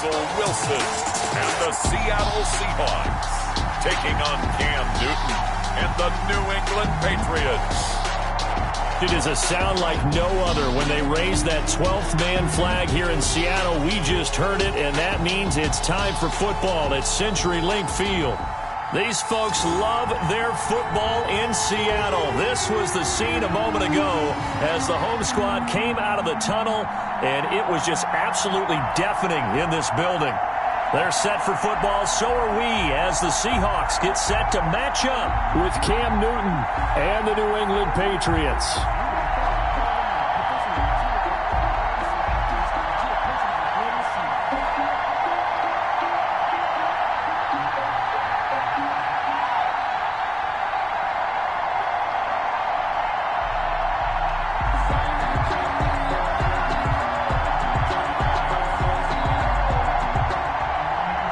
Russell Wilson and the Seattle Seahawks taking on Cam Newton and the New England Patriots. It is a sound like no other when they raise that 12th man flag here in Seattle. We just heard it, and that means it's time for football at CenturyLink Field. These folks love their football in Seattle. This was the scene a moment ago as the home squad came out of the tunnel, and it was just absolutely deafening in this building. They're set for football, so are we, as the Seahawks get set to match up with Cam Newton and the New England Patriots.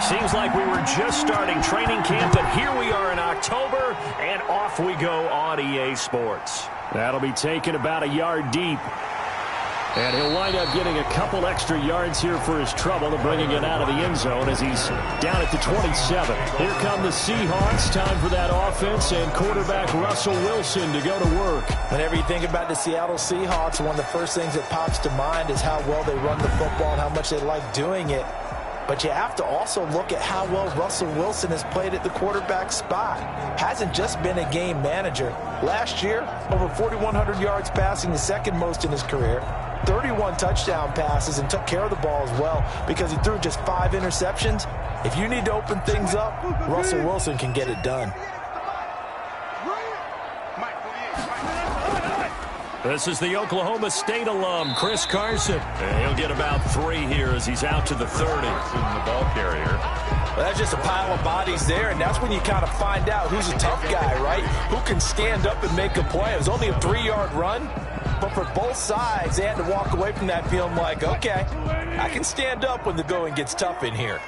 Seems like we were just starting training camp, and here we are in October, and off we go on EA Sports. That'll be taken about a yard deep. And he'll wind up getting a couple extra yards here for his trouble, and bringing it out of the end zone as he's down at the 27. Here come the Seahawks. Time for that offense, and quarterback Russell Wilson to go to work. Whenever you think about the Seattle Seahawks, one of the first things that pops to mind is how well they run the football and how much they like doing it. But you have to also look at how well Russell Wilson has played at the quarterback spot. Hasn't just been a game manager. Last year, over 4,100 yards passing, the second most in his career. 31 touchdown passes, and took care of the ball as well because he threw just 5 interceptions. If you need to open things up, Russell Wilson can get it done. This is the Oklahoma State alum, Chris Carson. And he'll get about 3 here as he's out to the 30. In the ball carrier. Well, that's just a pile of bodies there, and that's when you kind of find out who's a tough guy, right? Who can stand up and make a play. It was only a 3-yard run, but for both sides, they had to walk away from that feeling like, okay, I can stand up when the going gets tough in here.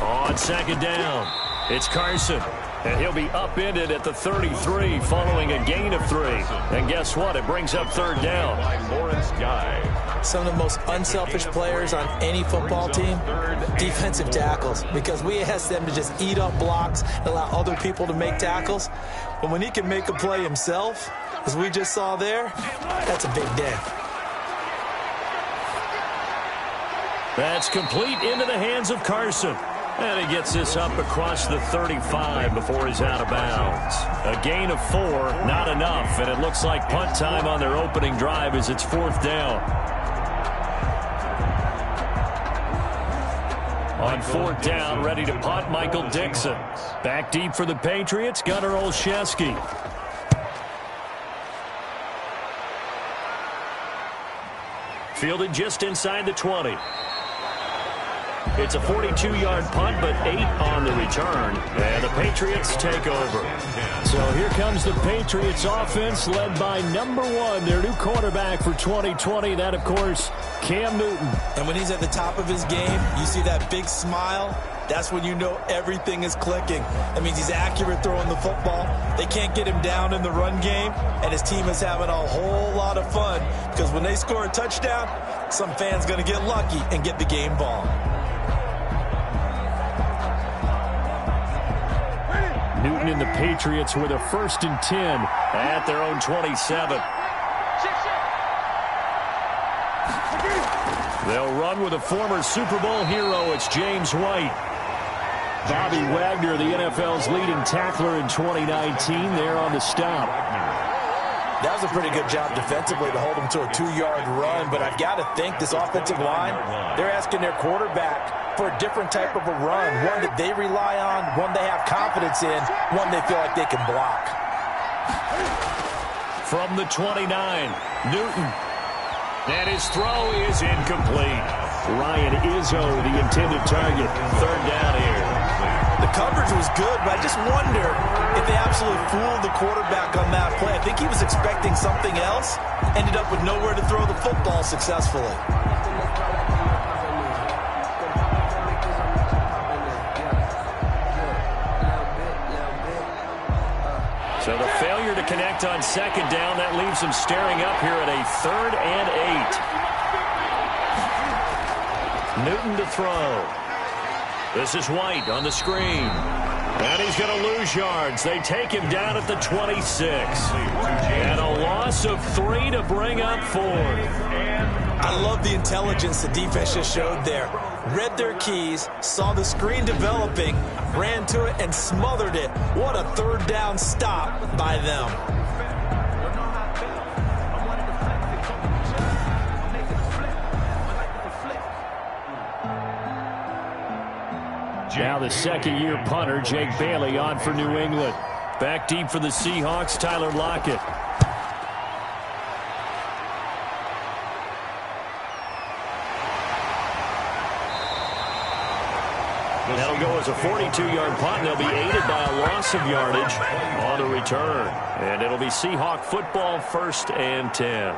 On second down, it's Carson. And he'll be upended at the 33 following a gain of 3. And guess what? It brings up third down. Some of the most unselfish players on any football team, defensive tackles, because we ask them to just eat up blocks and allow other people to make tackles. But when he can make a play himself, as we just saw there, that's a big day. That's complete into the hands of Carson. And he gets this up across the 35 before he's out of bounds. A gain of 4, not enough, and it looks like punt time on their opening drive as it's 4th down. On 4th down, ready to punt, Michael Dixon. Back deep for the Patriots, Gunnar Olszewski. Fielded just inside the 20. It's a 42-yard punt, but 8 on the return. And the Patriots take over. So here comes the Patriots offense led by number 1, their new quarterback for 2020. That, of course, Cam Newton. And when he's at the top of his game, you see that big smile. That's when you know everything is clicking. That means he's accurate throwing the football. They can't get him down in the run game, and his team is having a whole lot of fun because when they score a touchdown, some fan's going to get lucky and get the game ball. Newton and the Patriots with a 1st and 10 at their own 27. They'll run with a former Super Bowl hero. It's James White. Bobby Wagner, the NFL's leading tackler in 2019, there on the stop. That was a pretty good job defensively to hold him to a 2-yard run, but I've got to think this offensive line, they're asking their quarterback for a different type of a run, one that they rely on, one they have confidence in, one they feel like they can block. From the 29, Newton. And his throw is incomplete. Ryan Izzo, the intended target. 3rd down here. The coverage was good, but I just wonder if they absolutely fooled the quarterback on that play. I think he was expecting something else, ended up with nowhere to throw the football successfully. So the failure to connect on 2nd down, that leaves him staring up here at a 3rd and 8. Newton to throw. This is White on the screen. And he's going to lose yards. They take him down at the 26. And a loss of 3 to bring up 4. I love the intelligence the defense just showed there. Read their keys, saw the screen developing, ran to it, and smothered it. What a third down stop by them. Now the second-year punter, Jake Bailey, on for New England. Back deep for the Seahawks, Tyler Lockett. That'll go as a 42-yard punt, and they'll be aided by a loss of yardage on the return. And it'll be Seahawk football, 1st and 10.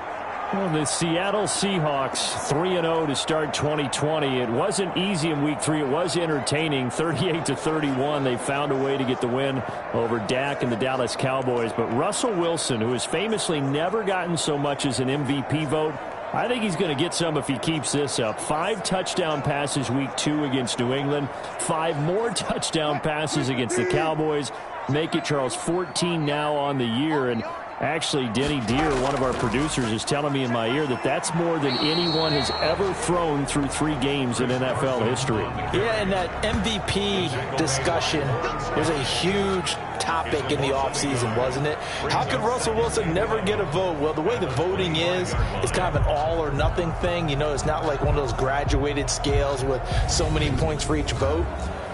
Well, the Seattle Seahawks 3-0 to start 2020. It wasn't easy in Week 3. It was entertaining. 38-31. They found a way to get the win over Dak and the Dallas Cowboys. But Russell Wilson, who has famously never gotten so much as an MVP vote, I think he's going to get some if he keeps this up. 5 touchdown passes Week 2 against New England. 5 more touchdown passes against the Cowboys. Make it, Charles, 14 now on the year. And actually, Denny Deer, one of our producers, is telling me in my ear that that's more than anyone has ever thrown through 3 games in NFL history. Yeah, and that MVP discussion was a huge topic in the offseason, wasn't it? How could Russell Wilson never get a vote? Well, the way the voting is, it's kind of an all-or-nothing thing. You know, it's not like one of those graduated scales with so many points for each vote.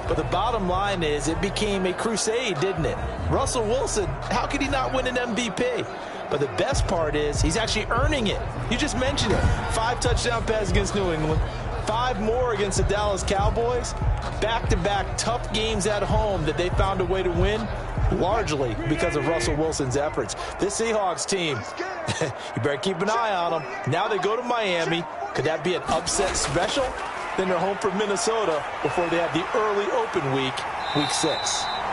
But the bottom line is it became a crusade, didn't it? Russell Wilson, how could he not win an MVP? But the best part is he's actually earning it. You just mentioned it. 5 touchdown passes against New England. 5 more against the Dallas Cowboys. Back-to-back tough games at home that they found a way to win, largely because of Russell Wilson's efforts. This Seahawks team, you better keep an eye on them. Now they go to Miami. Could that be an upset special? Then they're home for Minnesota before they have the early open week, Week 6.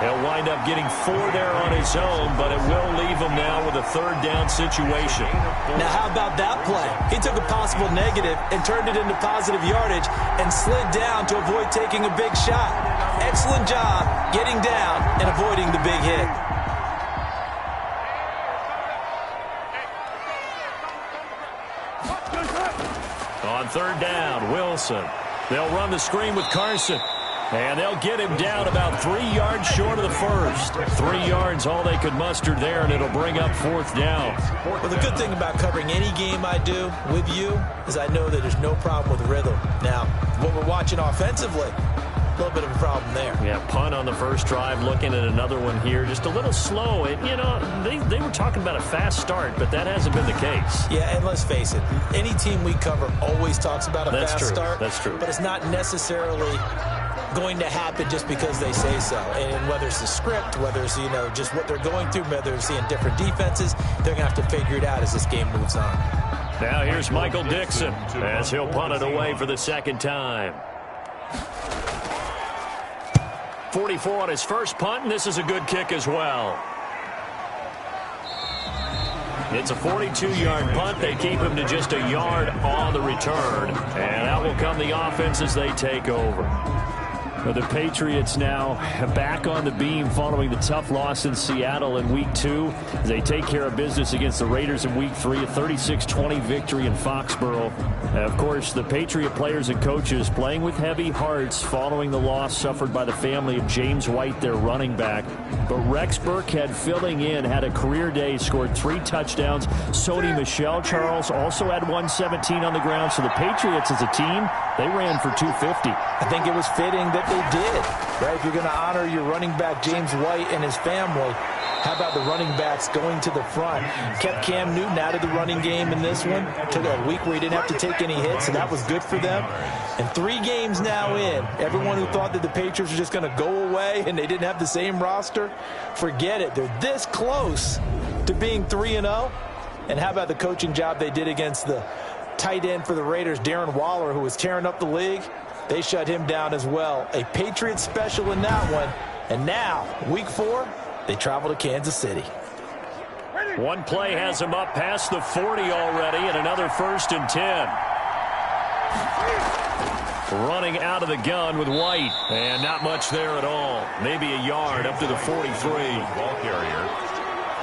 He'll wind up getting 4 there on his own, but it will leave him now with a 3rd down situation. Now, how about that play? He took a possible negative and turned it into positive yardage and slid down to avoid taking a big shot. Excellent job getting down and avoiding the big hit. On 3rd down, Wilson. They'll run the screen with Carson. And they'll get him down about 3 yards short of the first. 3 yards, all they could muster there, and it'll bring up 4th down. Well, the good thing about covering any game I do with you is I know that there's no problem with rhythm. Now, what we're watching offensively, a little bit of a problem there. Yeah, punt on the first drive, looking at another one here. Just a little slow. And, you know, they were talking about a fast start, but that hasn't been the case. Yeah, and let's face it, any team we cover always talks about a fast start. That's true. But it's not necessarily going to happen just because they say so. And whether it's the script, whether it's, you know, just what they're going through, whether they're seeing different defenses, they're going to have to figure it out as this game moves on. Now here's Michael Dixon as he'll punt it away for the 2nd time. 44 on his first punt, and this is a good kick as well. It's a 42-yard punt. They keep him to just a yard on the return. And out will come the offense as they take over. The Patriots now back on the beam following the tough loss in Seattle in Week 2. They take care of business against the Raiders in Week 3, a 36-20 victory in Foxborough. Of course, the Patriot players and coaches playing with heavy hearts following the loss suffered by the family of James White, their running back. But Rex Burkhead filling in had a career day, scored 3 touchdowns. Sony Michel, Charles, also had 117 on the ground. So the Patriots as a team, they ran for 250. I think it was fitting that they did, right? If you're going to honor your running back, James White, and his family, how about the running backs going to the front? Kept Cam Newton out of the running game in this one. Took a week where he didn't have to take any hits, so that was good for them. And 3 games now in, everyone who thought that the Patriots were just going to go away and they didn't have the same roster, forget it. They're this close to being 3-0. And how about the coaching job they did against the tight end for the Raiders, Darren Waller, who was tearing up the league? They shut him down as well. A Patriots special in that one. And now, Week 4, they travel to Kansas City. One play has him up past the 40 already, and another 1st and 10. Running out of the gun with White. And not much there at all. Maybe a yard up to the 43. Ball carrier.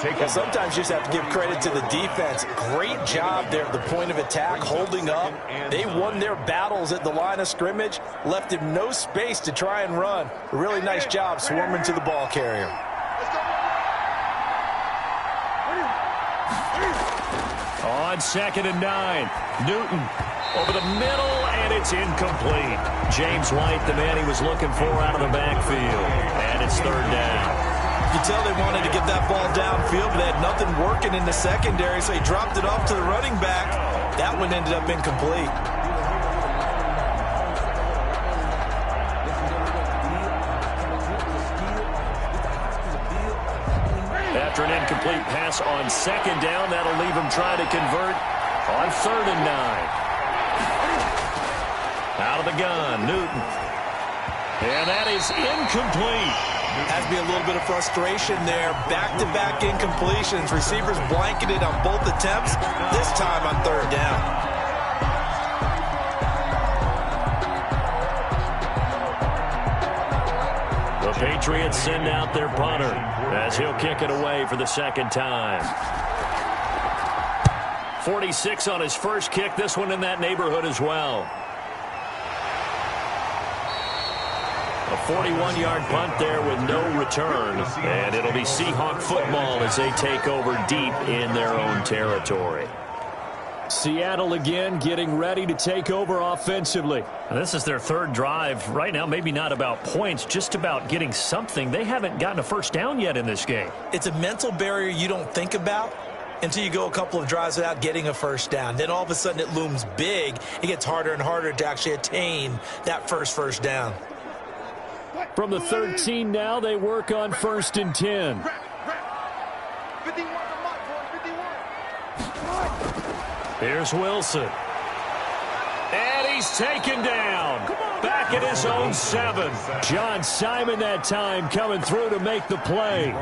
Well, sometimes you just have to give credit to the defense. Great job there at the point of attack, holding up. They won their battles at the line of scrimmage, left him no space to try and run. A really nice job swarming to the ball carrier. On 2nd and 9, Newton over the middle, and it's incomplete. James White, the man he was looking for out of the backfield. And it's 3rd down. You can tell they wanted to get that ball downfield, but they had nothing working in the secondary, so he dropped it off to the running back. That one ended up incomplete. After an incomplete pass on 2nd down, that'll leave him trying to convert on 3rd and 9. Out of the gun, Newton. And that is incomplete. Has to be a little bit of frustration there. Back-to-back incompletions. Receivers blanketed on both attempts, this time on 3rd down. The Patriots send out their punter as he'll kick it away for the 2nd time. 46 on his first kick. This one in that neighborhood as well. A 41-yard punt there with no return. And it'll be Seahawk football as they take over deep in their own territory. Seattle again getting ready to take over offensively. This is their 3rd drive. Right now, maybe not about points, just about getting something. They haven't gotten a first down yet in this game. It's a mental barrier you don't think about until you go a couple of drives without getting a first down. Then all of a sudden it looms big. It gets harder and harder to actually attain that first down. From the 13 now, they work on 1st and 10. Here's Wilson. And he's taken down. Back at his own 7. John Simon that time coming through to make the play.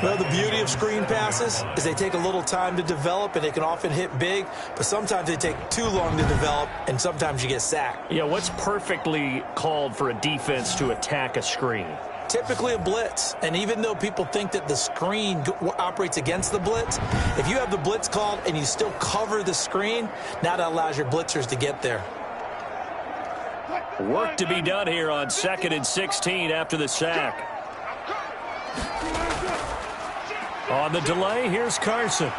Well, the beauty of screen passes is they take a little time to develop, and they can often hit big, but sometimes they take too long to develop, and sometimes you get sacked. Yeah, what's perfectly called for a defense to attack a screen? Typically a blitz, and even though people think that the screen operates against the blitz, if you have the blitz called and you still cover the screen, now that allows your blitzers to get there. Work to be done here on 2nd and 16 after the sack. On the delay, here's Carson.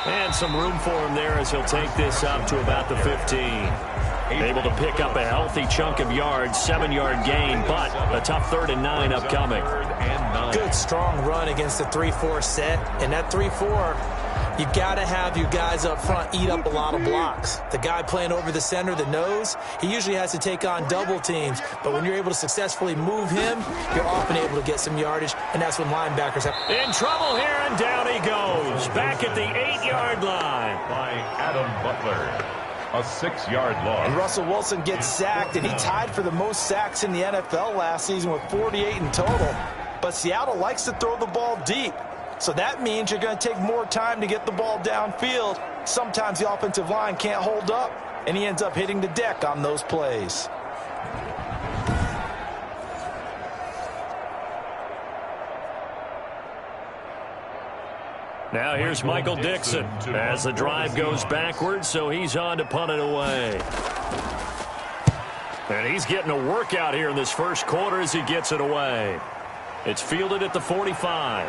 And some room for him there as he'll take this up to about the 15. Able to pick up a healthy chunk of yards, 7-yard gain, but a tough 3rd and 9 upcoming. Good, strong run against the 3-4 set. And that 3-4, you've got to have your guys up front eat up a lot of blocks. The guy playing over the center, the nose, he usually has to take on double teams. But when you're able to successfully move him, you're often able to get some yardage, and that's when linebackers have... In trouble here, and down he goes. Back at the 8-yard line. By Adam Butler. A 6-yard loss. And Russell Wilson gets sacked, and he tied for the most sacks in the NFL last season with 48 in total. But Seattle likes to throw the ball deep. So that means you're going to take more time to get the ball downfield. Sometimes the offensive line can't hold up, and he ends up hitting the deck on those plays. Now here's Michael Dixon as the drive goes backwards, so he's on to punt it away. And he's getting a workout here in this first quarter as he gets it away. It's fielded at the 45.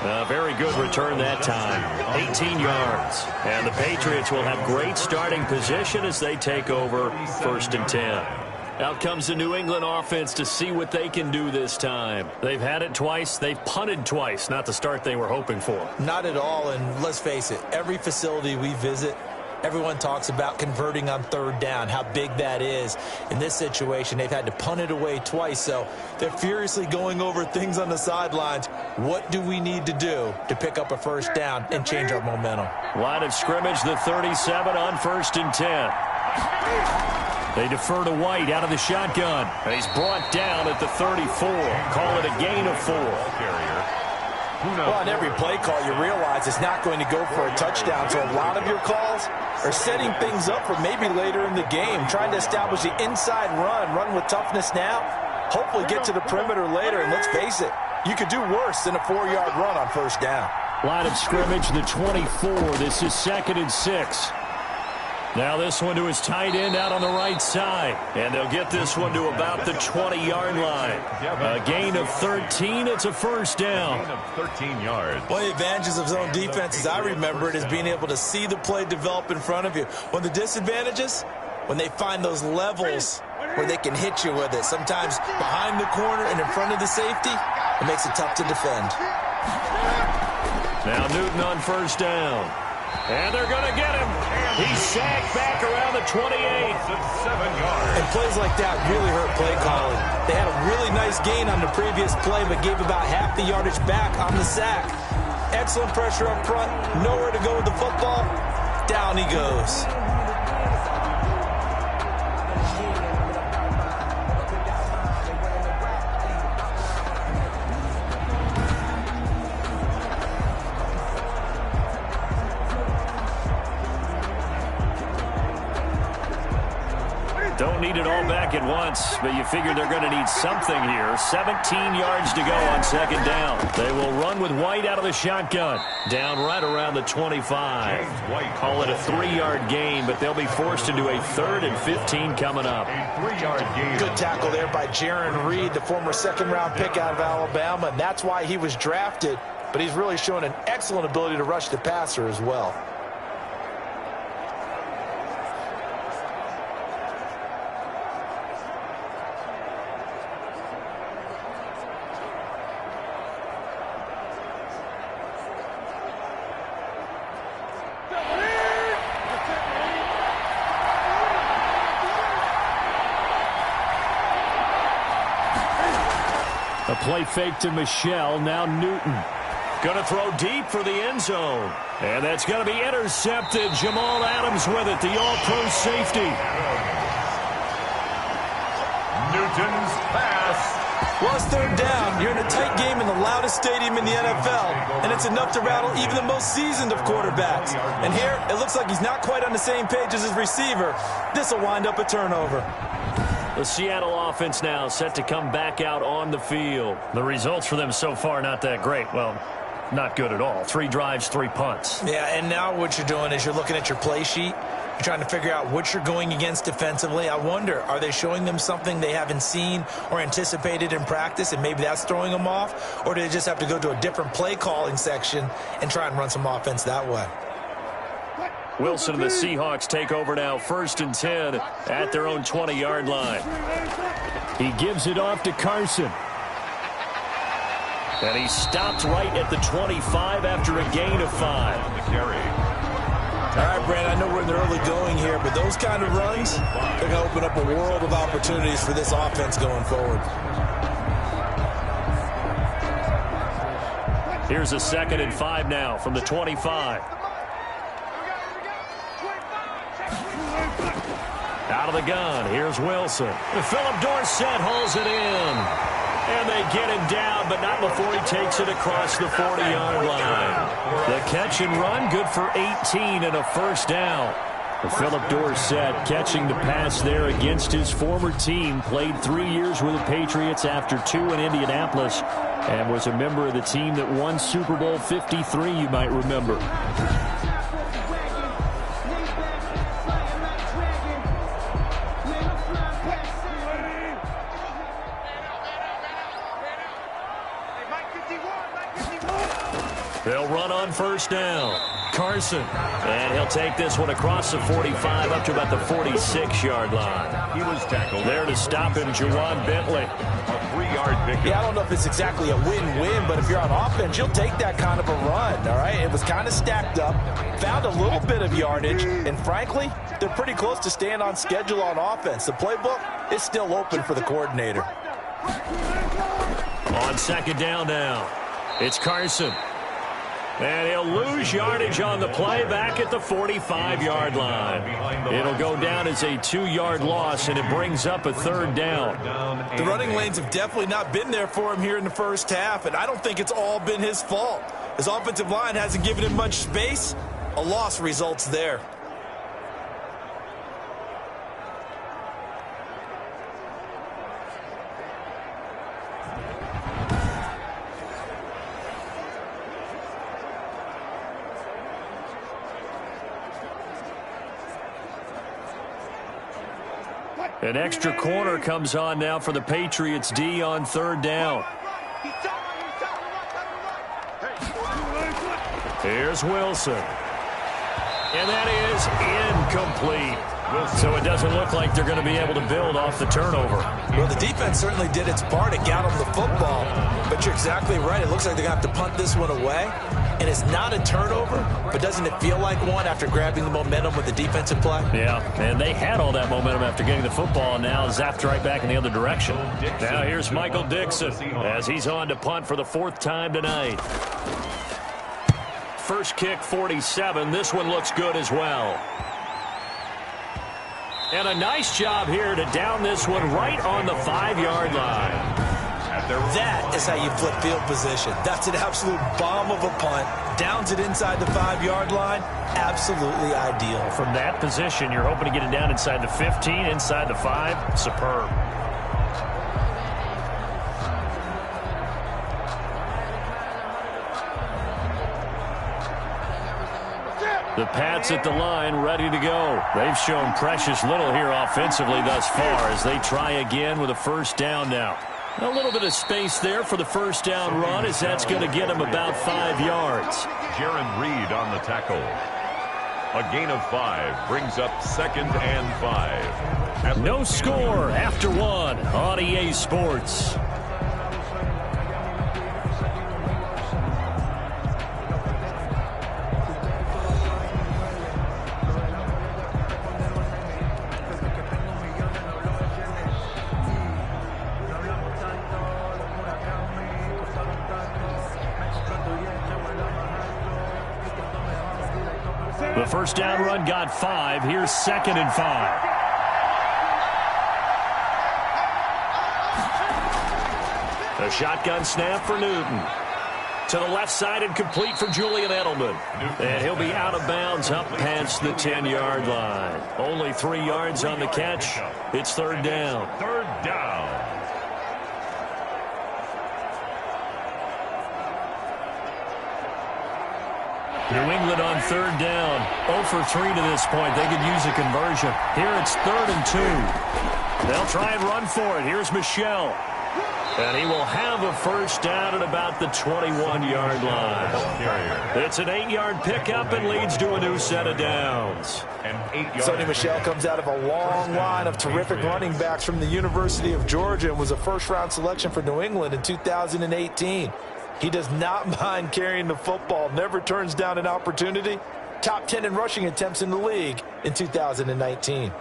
A very good return that time, 18 yards. And the Patriots will have great starting position as they take over 1st and 10. Out comes the New England offense to see what they can do this time. They've had it twice. They've punted twice. Not the start they were hoping for. Not at all, and let's face it, every facility we visit, everyone talks about converting on 3rd down, how big that is. In this situation, they've had to punt it away twice, so they're furiously going over things on the sidelines. What do we need to do to pick up a 1st down and change our momentum? Line of scrimmage, the 37 on 1st and 10. They defer to White out of the shotgun. And he's brought down at the 34. Call it a gain of 4. Well, on every play call, you realize it's not going to go for a touchdown, so a lot of your calls are setting things up for maybe later in the game, trying to establish the inside run with toughness now, hopefully get to the perimeter later, and let's face it, you could do worse than a 4-yard run on first down. Line of scrimmage, the 24. This is 2nd and 6. Now this one to his tight end out on the right side. And they'll get this one to about the 20-yard line. A gain of 13. It's a first down. Gain of 13 yards. One of the advantages of zone defense, as I remember it, is being able to see the play develop in front of you. One of the disadvantages, when they find those levels where they can hit you with it, sometimes behind the corner and in front of the safety, it makes it tough to defend. Now Newton on first down. And they're going to get him. He's sacked back around the 28. 7 yards. And plays like that really hurt play calling. They had a really nice gain on the previous play, but gave about half the yardage back on the sack. Excellent pressure up front. Nowhere to go with the football. Down he goes. Don't need it all back at once, but you figure they're going to need something here. 17 yards to go on second down. They will run with White out of the shotgun. Down right around the 25. Call it a 3-yard gain, but they'll be forced into a 3rd and 15 coming up. A 3-yard gain. Good tackle there by Jaron Reed, the former second-round pick out of Alabama. And that's why he was drafted, but he's really shown an excellent ability to rush the passer as well. A play fake to Michelle. Now Newton. Going to throw deep for the end zone. And that's going to be intercepted. Jamal Adams with it, the all-pro safety. Newton's pass. Well, it's third down. You're in a tight game in the loudest stadium in the NFL, and it's enough to rattle even the most seasoned of quarterbacks. And here, it looks like he's not quite on the same page as his receiver. This will wind up a turnover. The Seattle offense now set to come back out on the field. The results for them so far not that great. Well, not good at all. 3 drives, 3 punts. Yeah, and now what you're doing is you're looking at your play sheet. You're trying to figure out what you're going against defensively. I wonder, are they showing them something they haven't seen or anticipated in practice, and maybe that's throwing them off? Or do they just have to go to a different play calling section and try and run some offense that way? Wilson and the Seahawks take over now, 1st and 10 at their own 20-yard line. He gives it off to Carson. And he stopped right at the 25 after a gain of 5. The carry. All right, Brand, I know we're in the early going here, but those kind of runs, they're going to open up a world of opportunities for this offense going forward. Here's a 2nd and 5 now from the 25. Out of the gun, here's Wilson. Philip Dorsett hauls it in. And they get him down, but not before he takes it across the 40-yard line. The catch and run, good for 18 and a first down. Philip Dorsett catching the pass there against his former team. Played 3 years with the Patriots after 2 in Indianapolis. And was a member of the team that won Super Bowl 53, you might remember. They'll run on first down. Carson. And he'll take this one across the 45 up to about the 46-yard line. He was tackled. There to stop him, Juwan Bentley. A 3-yard pickup. Yeah, I don't know if it's exactly a win-win, but if you're on offense, you'll take that kind of a run, all right? It was kind of stacked up, found a little bit of yardage, and frankly, they're pretty close to staying on schedule on offense. The playbook is still open for the coordinator. On second down now, it's Carson. And he'll lose yardage on the play back at the 45-yard line. It'll go down as a 2-yard loss, and it brings up a third down. The running lanes have definitely not been there for him here in the first half, and I don't think it's all been his fault. His offensive line hasn't given him much space. A loss results there. An extra corner comes on now for the Patriots D on third down. Here's Wilson. And that is incomplete. So it doesn't look like they're going to be able to build off the turnover. Well, the defense certainly did its part to get them the football. But you're exactly right. It looks like they're going to have to punt this one away. And it's not a turnover, but doesn't it feel like one after grabbing the momentum with the defensive play? Yeah, and they had all that momentum after getting the football, and now zapped right back in the other direction. Now here's Michael Dixon as he's on to punt for the 4th time tonight. First kick, 47. This one looks good as well. And a nice job here to down this one right on the 5-yard line. That is how you flip field position. That's an absolute bomb of a punt. Downs it inside the 5-yard line. Absolutely ideal. From that position, you're hoping to get it down inside the 15, inside the 5. Superb. The Pats at the line, ready to go. They've shown precious little here offensively thus far as they try again with a first down now. A little bit of space there for the first down run as that's going to get him about 5 yards. Jaron Reed on the tackle. A gain of 5 brings up 2nd and 5. No score after 1 on EA Sports. The first down run got 5. Here's 2nd and 5. A shotgun snap for Newton. To the left side and complete for Julian Edelman. And he'll be out of bounds up past the 10-yard line. Only 3 yards on the catch. It's 3rd down. 3rd down. New England on 3rd down. 0 for 3 to this point. They could use a conversion. Here it's 3rd and 2. They'll try and run for it. Here's Michel. And he will have a first down at about the 21-yard line. It's an 8-yard pickup and leads to a new set of downs. Sonny Michel comes out of a long line of terrific running backs from the University of Georgia and was a first-round selection for New England in 2018. He does not mind carrying the football, never turns down an opportunity. Top 10 in rushing attempts in the league in 2019.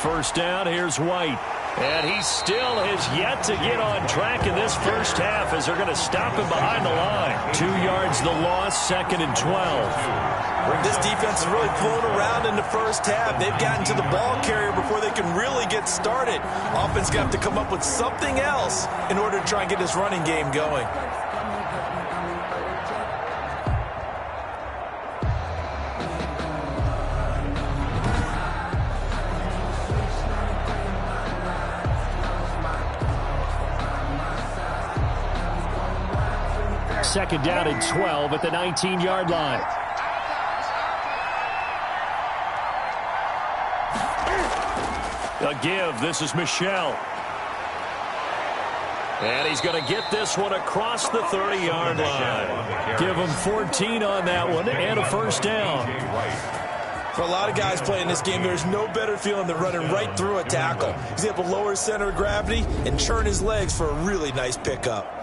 First down, here's White. And he still has yet to get on track in this first half as they're going to stop him behind the line. 2 yards the loss, 2nd and 12. This defense has really flown around in the first half. They've gotten to the ball carrier before they can really get started. Offense going to have to come up with something else in order to try and get this running game going. Second down and 12 at the 19-yard line. A give. This is Michel. And he's going to get this one across the 30-yard line. Give him 14 on that one and a first down. For a lot of guys playing this game, there's no better feeling than running right through a tackle. He's able to lower his center of gravity and churn his legs for a really nice pickup.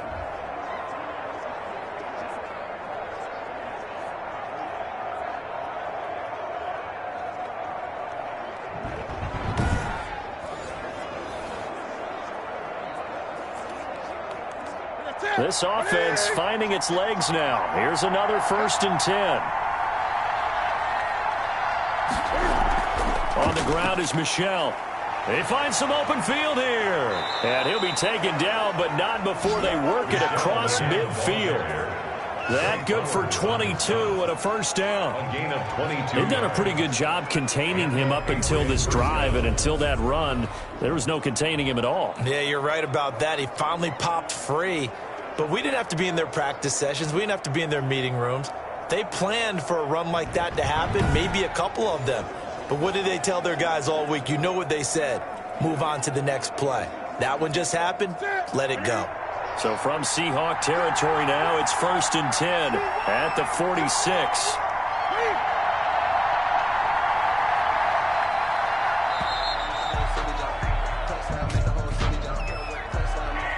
This offense finding its legs now. Here's another 1st and 10. On the ground is Michel. They find some open field here. And he'll be taken down, but not before they work it across midfield. That good for 22 and a 1st down. A gain of 22. They've done a pretty good job containing him up until this drive, and until that run, there was no containing him at all. Yeah, you're right about that. He finally popped free. But we didn't have to be in their practice sessions. We didn't have to be in their meeting rooms. They planned for a run like that to happen, maybe a couple of them. But what did they tell their guys all week? You know what they said. Move on to the next play. That one just happened. Let it go. So from Seahawk territory now, it's 1st and 10 at the 46.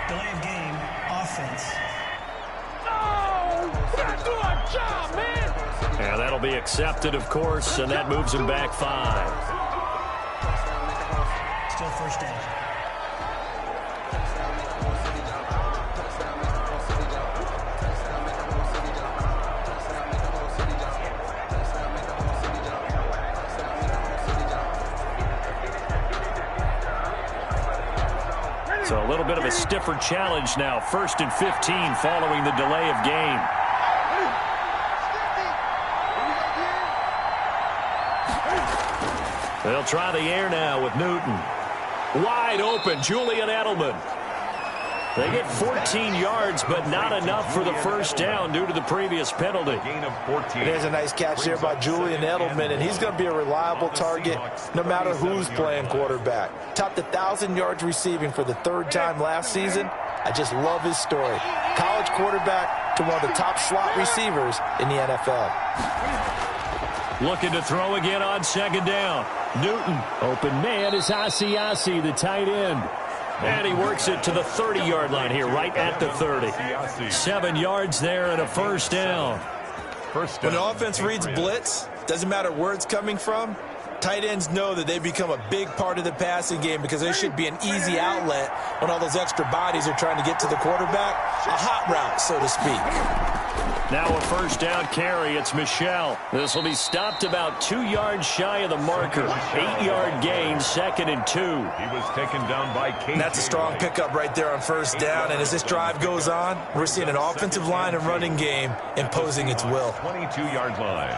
Delay of game, offense. And that'll be accepted, of course, and that moves him back 5. Still 1st down. So a little bit of a stiffer challenge now. 1st and 15 following the delay of game. They'll try the air now with Newton. Wide open, Julian Edelman. They get 14 yards, but not enough for the 1st down due to the previous penalty. Gain of 14. There's a nice catch there by Julian Edelman, and he's going to be a reliable target no matter who's playing quarterback. Topped 1,000 yards receiving for the 3rd time last season. I just love his story. College quarterback to one of the top slot receivers in the NFL. Looking to throw again on 2nd down. Newton, open man is Asiasi, the tight end. And he works it to the 30-yard line here, right at the 30. 7 yards there and a 1st down. When the offense reads blitz, doesn't matter where it's coming from, tight ends know that they become a big part of the passing game because there should be an easy outlet when all those extra bodies are trying to get to the quarterback. A hot route, so to speak. Now a 1st down carry. It's Michel. This will be stopped about 2 yards shy of the marker. 8-yard gain, 2nd and 2. He was taken down by Kate. That's a strong pickup right there on 1st down. And as this drive goes on, we're seeing an offensive line and running game imposing its will. 22-yard line.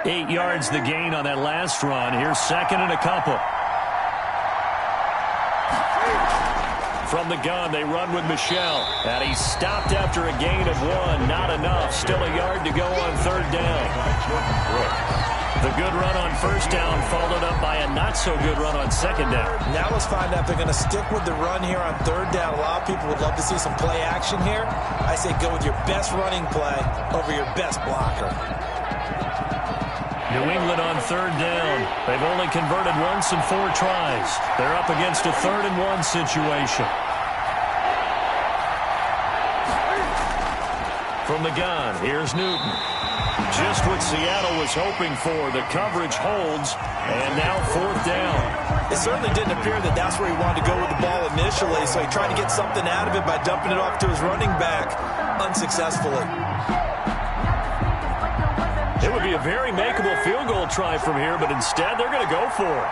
8 yards the gain on that last run. Here's 2nd and a couple. From the gun, they run with Michel. And he's stopped after a gain of 1. Not enough. Still a yard to go on 3rd down. The good run on 1st down followed up by a not-so-good run on 2nd down. Now let's find out if they're going to stick with the run here on 3rd down. A lot of people would love to see some play action here. I say go with your best running play over your best blocker. New England on 3rd down. They've only converted once in 4 tries. They're up against a 3rd and 1 situation. From the gun, here's Newton. Just what Seattle was hoping for. The coverage holds, and now 4th down. It certainly didn't appear that that's where he wanted to go with the ball initially, so he tried to get something out of it by dumping it off to his running back unsuccessfully. It would be a very makeable field goal try from here, but instead they're going to go for it.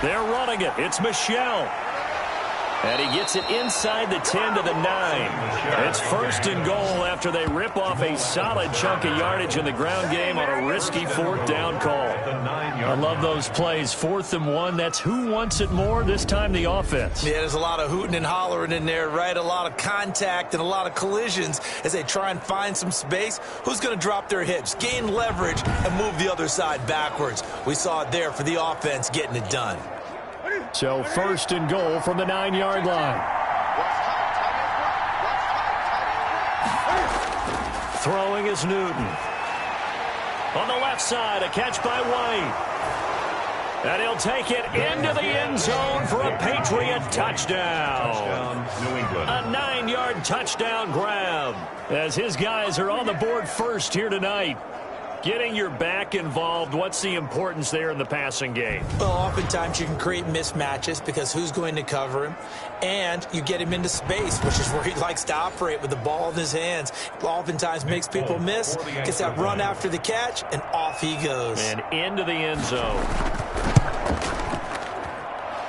They're running it. It's Michel. And he gets it inside the 10 to the 9. It's 1st and goal after they rip off a solid chunk of yardage in the ground game on a risky 4th down call. I love those plays. 4th and 1. That's who wants it more, this time the offense. Yeah, there's a lot of hooting and hollering in there, right? A lot of contact and a lot of collisions as they try and find some space. Who's going to drop their hips, gain leverage, and move the other side backwards? We saw it there for the offense getting it done. So 1st and goal from the 9-yard line. Throwing is Newton. On the left side, a catch by White. And he'll take it into the end zone for a Patriot touchdown. New England. A 9-yard touchdown grab as his guys are on the board first here tonight. Getting your back involved, what's the importance there in the passing game? Well, oftentimes you can create mismatches because who's going to cover him? And you get him into space, which is where he likes to operate with the ball in his hands. Oftentimes makes people miss, gets that run after the catch, and off he goes. And into the end zone.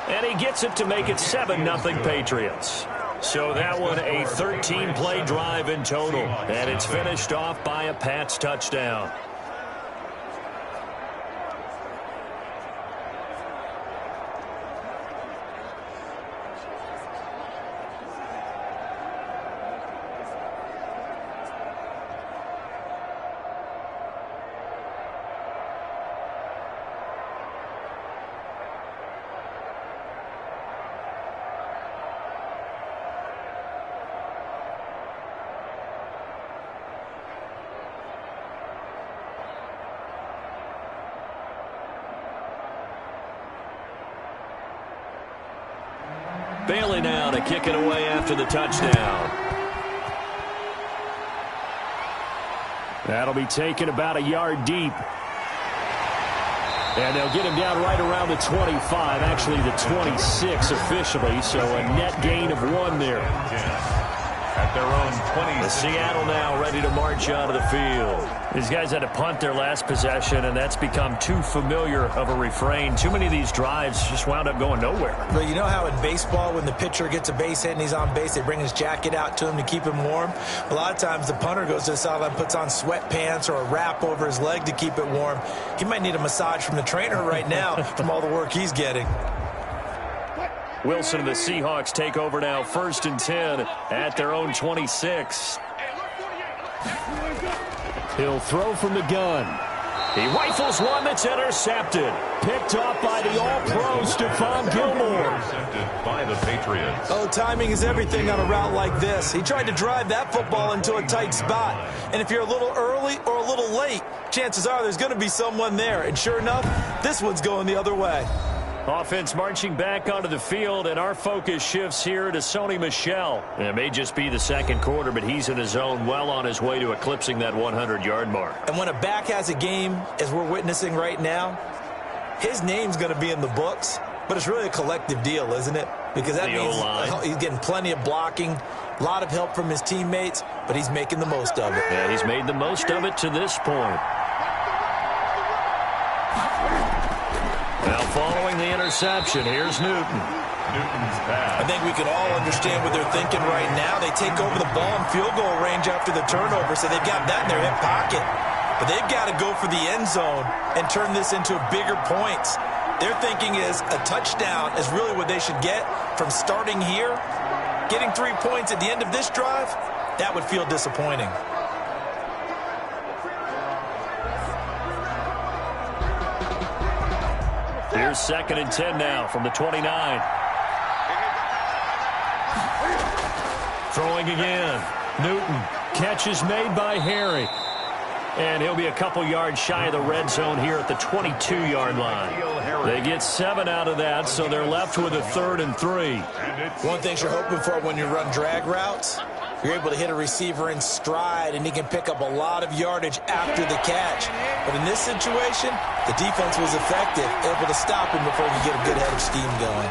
And he gets it to make it 7-0 Patriots. So that one a 13-play drive in total. And it's finished off by a Pats touchdown. Bailey now to kick it away after the touchdown. That'll be taken about a yard deep. And they'll get him down right around the 25, actually the 26 officially, so a net gain of 1 there. At their own 20. The Seattle now ready to march out of the field. These guys had to punt their last possession, and that's become too familiar of a refrain. Too many of these drives just wound up going nowhere. Well, you know how in baseball when the pitcher gets a base hit and he's on base, they bring his jacket out to him to keep him warm? A lot of times the punter goes to the sideline, puts on sweatpants or a wrap over his leg to keep it warm. He might need a massage from the trainer right now from all the work he's getting. Wilson and the Seahawks take over now, 1st and 10 at their own 26. He'll throw from the gun. He rifles one that's intercepted. Picked off by the all-pro Stephon Gilmore. Intercepted by the Patriots. Oh, timing is everything on a route like this. He tried to drive that football into a tight spot. And if you're a little early or a little late, chances are there's going to be someone there. And sure enough, this one's going the other way. Offense marching back onto the field, and our focus shifts here to Sony Michel. It may just be the second quarter, but he's in his zone, well on his way to eclipsing that 100-yard mark. And when a back has a game, as we're witnessing right now, his name's going to be in the books, but it's really a collective deal, isn't it? Because that means he's getting plenty of blocking, a lot of help from his teammates, but he's making the most of it. Yeah, he's made the most of it to this point. Now following the interception, here's Newton. Newton's pass. I think we can all understand what they're thinking right now. They take over the ball in field goal range after the turnover, so they've got that in their hip pocket. But they've got to go for the end zone and turn this into bigger points. Their thinking is a touchdown is really what they should get from starting here. Getting 3 points at the end of this drive, that would feel disappointing. Here's 2nd and 10 now from the 29. Throwing again. Newton. Catch is made by Harry. And he'll be a couple yards shy of the red zone here at the 22-yard line. They get 7 out of that, so they're left with a 3rd and 3. One thing you're hoping for when you run drag routes, you're able to hit a receiver in stride, and he can pick up a lot of yardage after the catch. But in this situation, the defense was effective, able to stop him before he get a good head of steam going.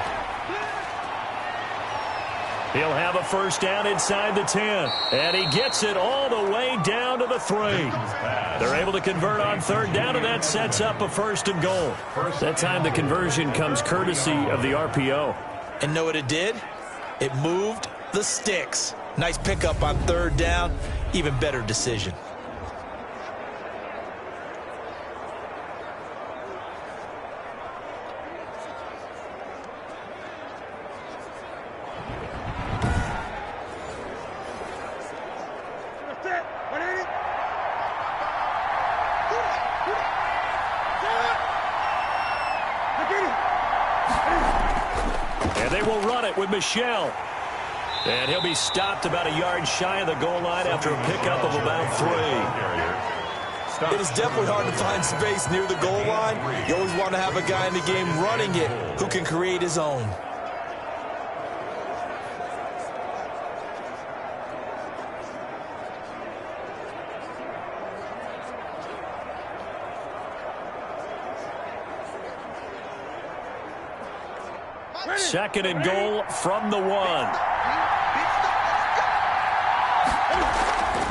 He'll have a 1st down inside the 10. And he gets it all the way down to the 3. They're able to convert on 3rd down, and that sets up a 1st and goal. That time the conversion comes courtesy of the RPO. And know what it did? It moved the sticks. Nice pickup on 3rd down. Even better decision. And they will run it with Michel. And he'll be stopped about a yard shy of the goal line after a pickup of about 3. It is definitely hard to find space near the goal line. You always want to have a guy in the game running it who can create his own. Second and goal from the 1.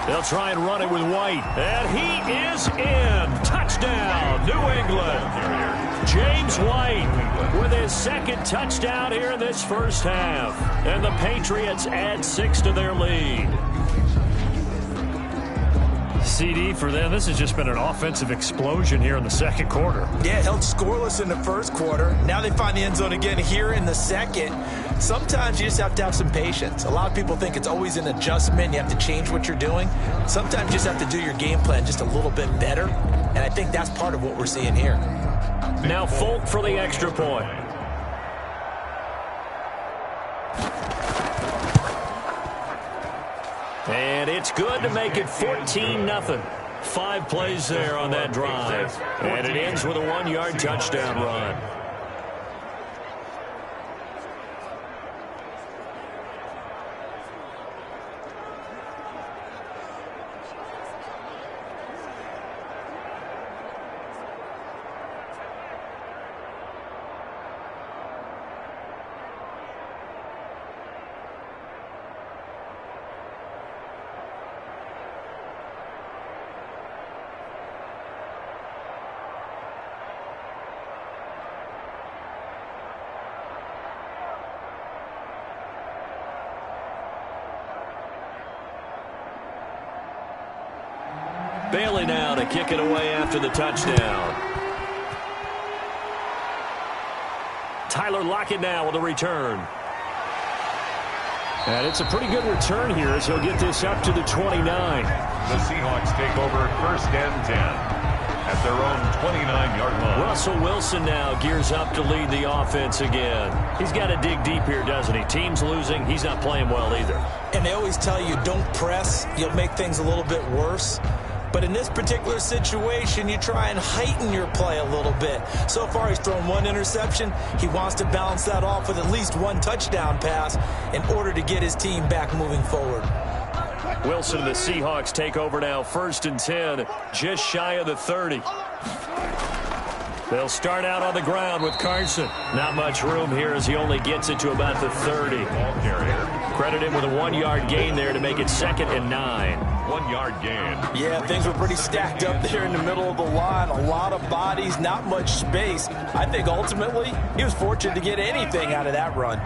They'll try and run it with White. And he is in. Touchdown, New England. James White with his second touchdown here in this first half. And the Patriots add 6 to their lead. CD for them, this has just been an offensive explosion here in the second quarter. Yeah, held scoreless in the first quarter. Now they find the end zone again here in the second. Sometimes you just have to have some patience. A lot of people think it's always an adjustment. You have to change what you're doing. Sometimes you just have to do your game plan just a little bit better. And I think that's part of what we're seeing here. Now Folk for the extra point. And it's good to make it 14-0. 5 plays there on that drive. And it ends with a 1-yard touchdown run. Bailey now to kick it away after the touchdown. Tyler Lockett now with a return. And it's a pretty good return here as he'll get this up to the 29. The Seahawks take over first and 10 at their own 29-yard line. Russell Wilson now gears up to lead the offense again. He's got to dig deep here, doesn't he? Team's losing. He's not playing well either. And they always tell you don't press. You'll make things a little bit worse. But in this particular situation, you try and heighten your play a little bit. So far, he's thrown 1 interception. He wants to balance that off with at least 1 touchdown pass in order to get his team back moving forward. Wilson and the Seahawks take over now, first and 10, just shy of the 30. They'll start out on the ground with Carson. Not much room here as he only gets it to about the 30. Credit him with a 1-yard gain there to make it 2nd and 9. 1-yard gain. Yeah, things were pretty stacked up there in the middle of the line. A lot of bodies, not much space. I think ultimately he was fortunate to get anything out of that run.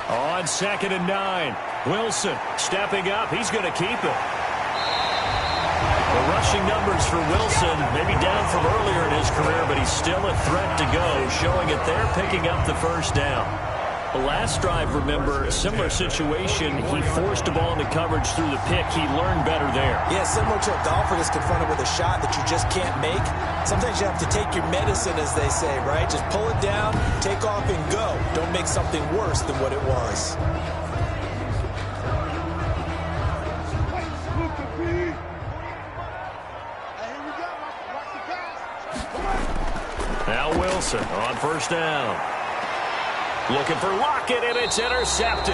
On 2nd and 9, Wilson stepping up. He's going to keep it. The rushing numbers for Wilson maybe down from earlier in his career, but he's still a threat to go, showing it there, picking up the first down. The last drive, remember, similar situation. He forced the ball into coverage through the pick. He learned better there. Yeah, similar to a golfer that's confronted with a shot that you just can't make. Sometimes you have to take your medicine, as they say, right? Just pull it down, take off, and go. Don't make something worse than what it was. Now Wilson on first down. Looking for Lockett, and it's intercepted.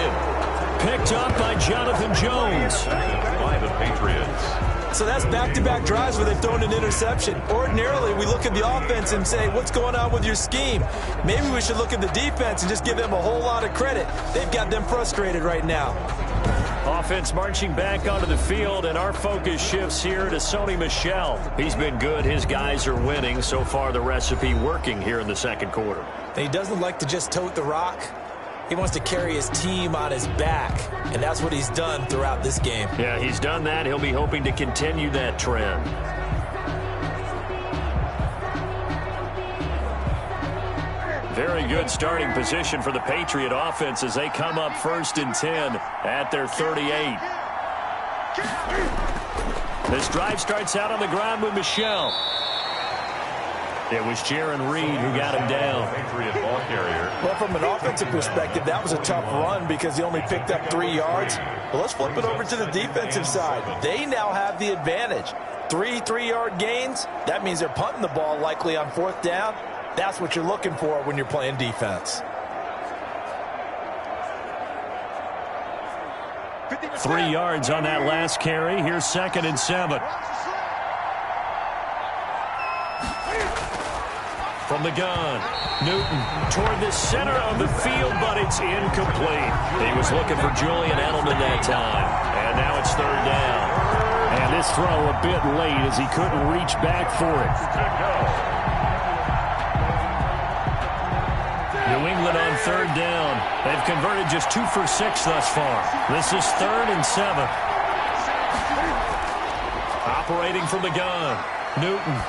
Picked up by Jonathan Jones. By the Patriots. So that's back-to-back drives where they've thrown an interception. Ordinarily, we look at the offense and say, what's going on with your scheme? Maybe we should look at the defense and just give them a whole lot of credit. They've got them frustrated right now. Offense marching back onto the field, and our focus shifts here to Sony Michel. He's been good. His guys are winning. So far, the recipe working here in the second quarter. And he doesn't like to just tote the rock. He wants to carry his team on his back, and that's what he's done throughout this game. Yeah, he's done that. He'll be hoping to continue that trend. Very good starting position for the Patriot offense as they come up first and 10 at their 38. This drive starts out on the ground with Michel. It was Jaron Reed who got him down. Patriot ball carrier. Well, from an offensive perspective, that was a tough run because he only picked up 3 yards. But let's flip it over to the defensive side. They now have the advantage. 3 3-yard gains. That means they're punting the ball likely on 4th down. That's what you're looking for when you're playing defense. 3 yards on that last carry. Here's 2nd and 7. from the gun. Newton toward the center of the field, but it's incomplete. He was looking for Julian Edelman that time. And now it's third down. And this throw a bit late as he couldn't reach back for it. New England on third down. They've converted just 2 for 6 thus far. This is 3rd and 7. Operating from the gun. Newton.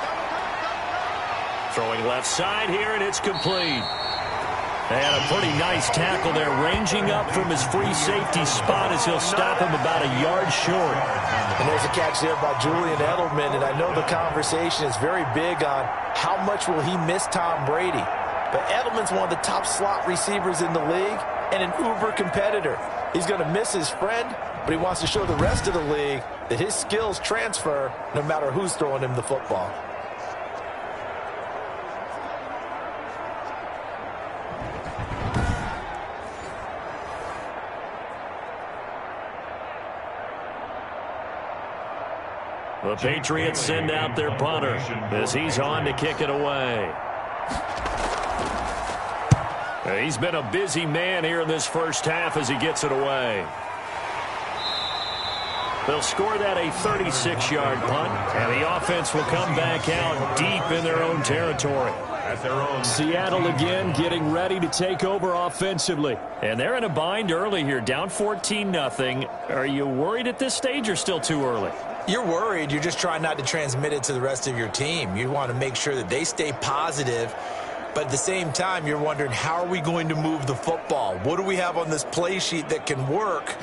Throwing left side here, and it's complete. And a pretty nice tackle there, ranging up from his free safety spot as he'll stop him about a yard short. And there's a catch there by Julian Edelman, and I know the conversation is very big on how much will he miss Tom Brady. But Edelman's one of the top slot receivers in the league and an uber competitor. He's going to miss his friend, but he wants to show the rest of the league that his skills transfer no matter who's throwing him the football. The Patriots send out their punter as he's on to kick it away. He's been a busy man here in this first half as he gets it away. They'll score that a 36-yard punt, and the offense will come back out deep in their own territory. Seattle again getting ready to take over offensively. And they're in a bind early here, down 14-0. Are you worried at this stage or still too early? You're worried. You're just trying not to transmit it to the rest of your team. You want to make sure that they stay positive. But at the same time, you're wondering, how are we going to move the football? What do we have on this play sheet that can work?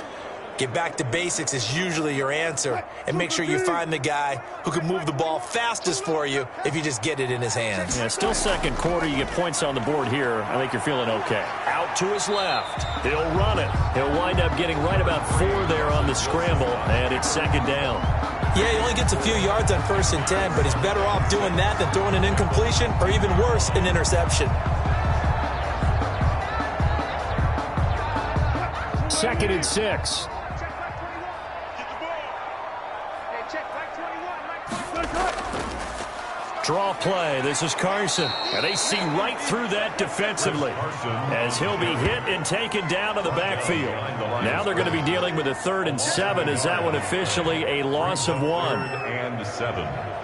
Get back to basics is usually your answer. And make sure you find the guy who can move the ball fastest for you if you just get it in his hands. Yeah, still second quarter. You get points on the board here. I think you're feeling okay. Out to his left. He'll run it. He'll wind up getting right about 4 there on the scramble. And it's second down. Yeah, he only gets a few yards on 1st and 10, but he's better off doing that than throwing an incompletion or even worse, an interception. 2nd and 6. Draw play. This is Carson. And they see right through that defensively as he'll be hit and taken down to the backfield. Now they're going to be dealing with a 3rd and 7. Is that one officially a loss of 1? 3rd and 7.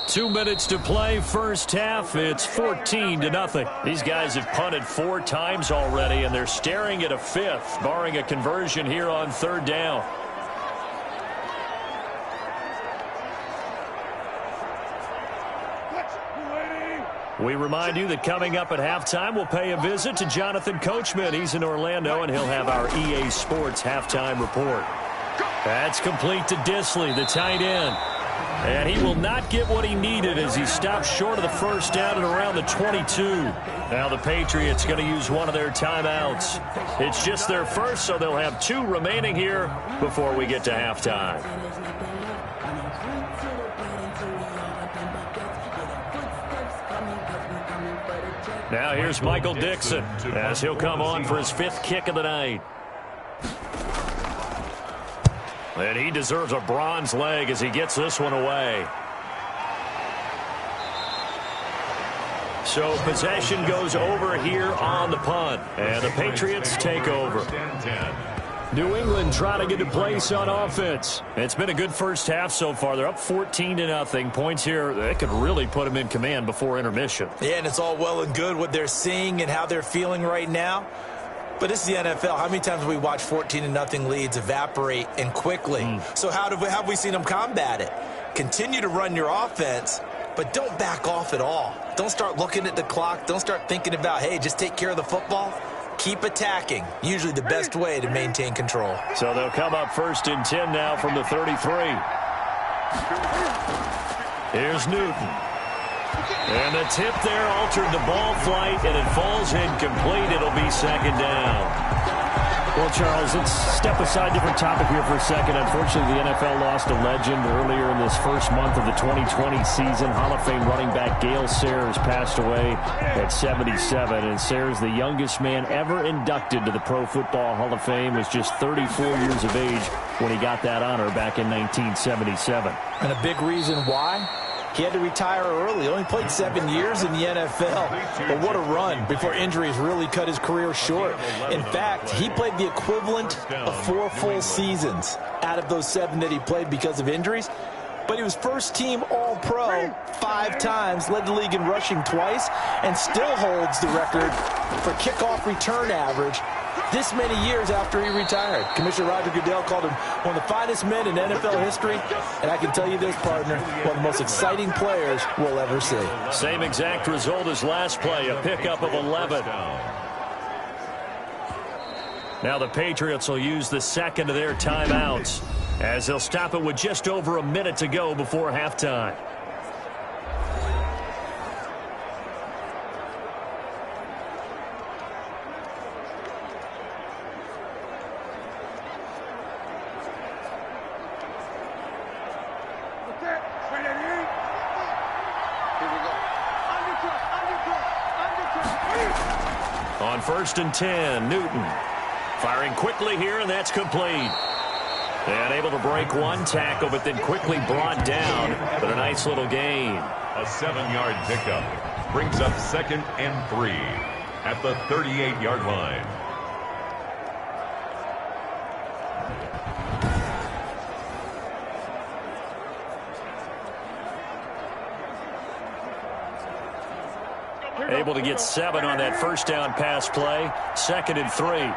Two minutes to play, first half. It's 14-0. These guys have punted 4 times already, and they're staring at a 5th, barring a conversion here on 3rd down. We remind you that coming up at halftime, we'll pay a visit to Jonathan Coachman. He's in Orlando, and he'll have our EA Sports halftime report. That's complete to Disley, the tight end. And he will not get what he needed as he stopped short of the first down at around the 22. Now the Patriots going to use one of their timeouts. It's just their first, so they'll have 2 remaining here before we get to halftime. Now here's Michael Dixon as he'll come on for his 5th kick of the night. And he deserves a bronze leg as he gets this one away. So possession goes over here on the punt. And the Patriots take over. New England trying to get a place on offense. It's been a good first half so far. They're up 14-0. Points here that could really put them in command before intermission. Yeah, and it's all well and good what they're seeing and how they're feeling right now. But this is the NFL. How many times have we watched 14-0 leads evaporate and quickly? So how have we seen them combat it? Continue to run your offense, but don't back off at all. Don't start looking at the clock. Don't start thinking about, hey, just take care of the football. Keep attacking. Usually the best way to maintain control. So they'll come up 1st and 10 now from the 33. Here's Newton. And the tip there altered the ball flight, and it falls incomplete. It'll be second down. Well, Charles, let's step aside, different topic here for a second. Unfortunately, the NFL lost a legend earlier in this first month of the 2020 season. Hall of Fame running back Gale Sayers passed away at 77. And Sayers, the youngest man ever inducted to the Pro Football Hall of Fame, was just 34 years of age when he got that honor back in 1977. And a big reason why? He had to retire early. He only played 7 years in the NFL. But what a run before injuries really cut his career short. In fact, he played the equivalent of 4 full seasons out of those 7 that he played because of injuries. But he was first-team All-Pro 5 times, led the league in rushing twice, and still holds the record for kickoff return average this many years after he retired. Commissioner Roger Goodell called him one of the finest men in NFL history, and I can tell you this, partner, one of the most exciting players we'll ever see. Same exact result as last play, a pickup of 11. Now the Patriots will use the second of their timeouts as they'll stop it with just over a minute to go before halftime. On 1st and 10, Newton firing quickly here, and that's complete. And able to break one tackle, but then quickly brought down. But a nice little gain. A 7-yard pickup brings up 2nd and 3 at the 38-yard line. Able to get 7 on that first down pass play. 2nd and 3.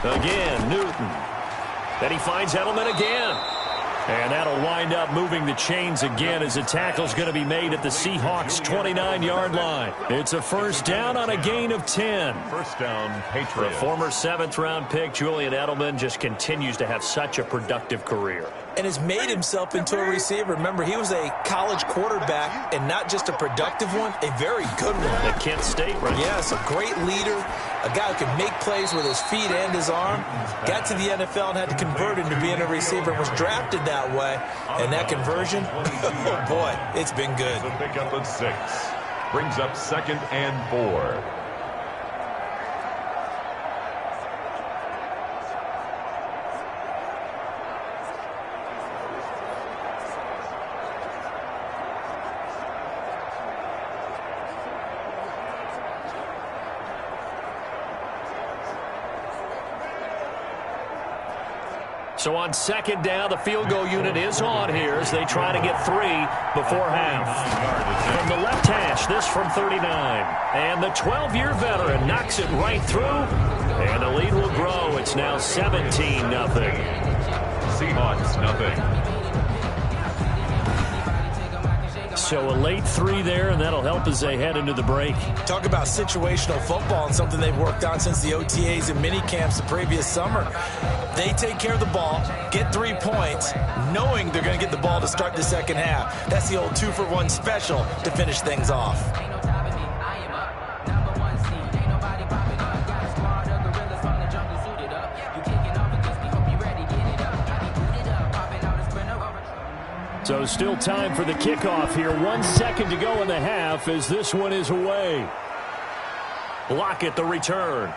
Again, Newton. Then he finds Edelman again. And that'll wind up moving the chains again as the tackle's going to be made at the Seahawks' 29-yard line. It's a first down on a gain of 10. First down, Patriots. The former 7th-round pick, Julian Edelman, just continues to have such a productive career. And has made himself into a receiver. Remember, he was a college quarterback, and not just a productive one, a very good one. At Kent State, right? Yes, a great leader, a guy who can make plays with his feet and his arm. Got to the NFL and had to convert into being a receiver and was drafted that way. And that conversion, oh boy, it's been good. The pickup of 6 brings up 2nd and 4. So on 2nd down, the field goal unit is on here as they try to get 3 before half. From the left hash, this from 39. And the 12-year veteran knocks it right through. And the lead will grow. It's now 17-0. Seahawks, nothing. So a late 3 there, and that'll help as they head into the break. Talk about situational football and something they've worked on since the OTAs and mini camps the previous summer. They take care of the ball, get 3 points, knowing they're going to get the ball to start the second half. That's the old 2-for-1 special to finish things off. So still time for the kickoff here. 1 second to go in the half as this one is away. Lockett the return.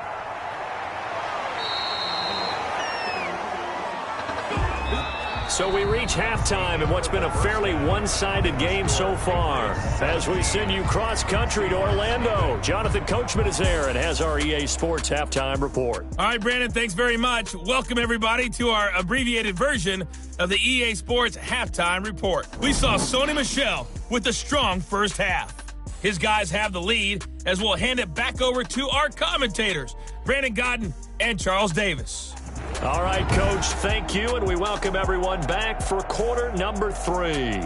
So we reach halftime in what's been a fairly one-sided game so far. As we send you cross-country to Orlando, Jonathan Coachman is there and has our EA Sports halftime report. All right, Brandon, thanks very much. Welcome, everybody, to our abbreviated version of the EA Sports halftime report. We saw Sony Michel with a strong first half. His guys have the lead as we'll hand it back over to our commentators, Brandon Godden and Charles Davis. All right, Coach, thank you, and we welcome everyone back for quarter number 3.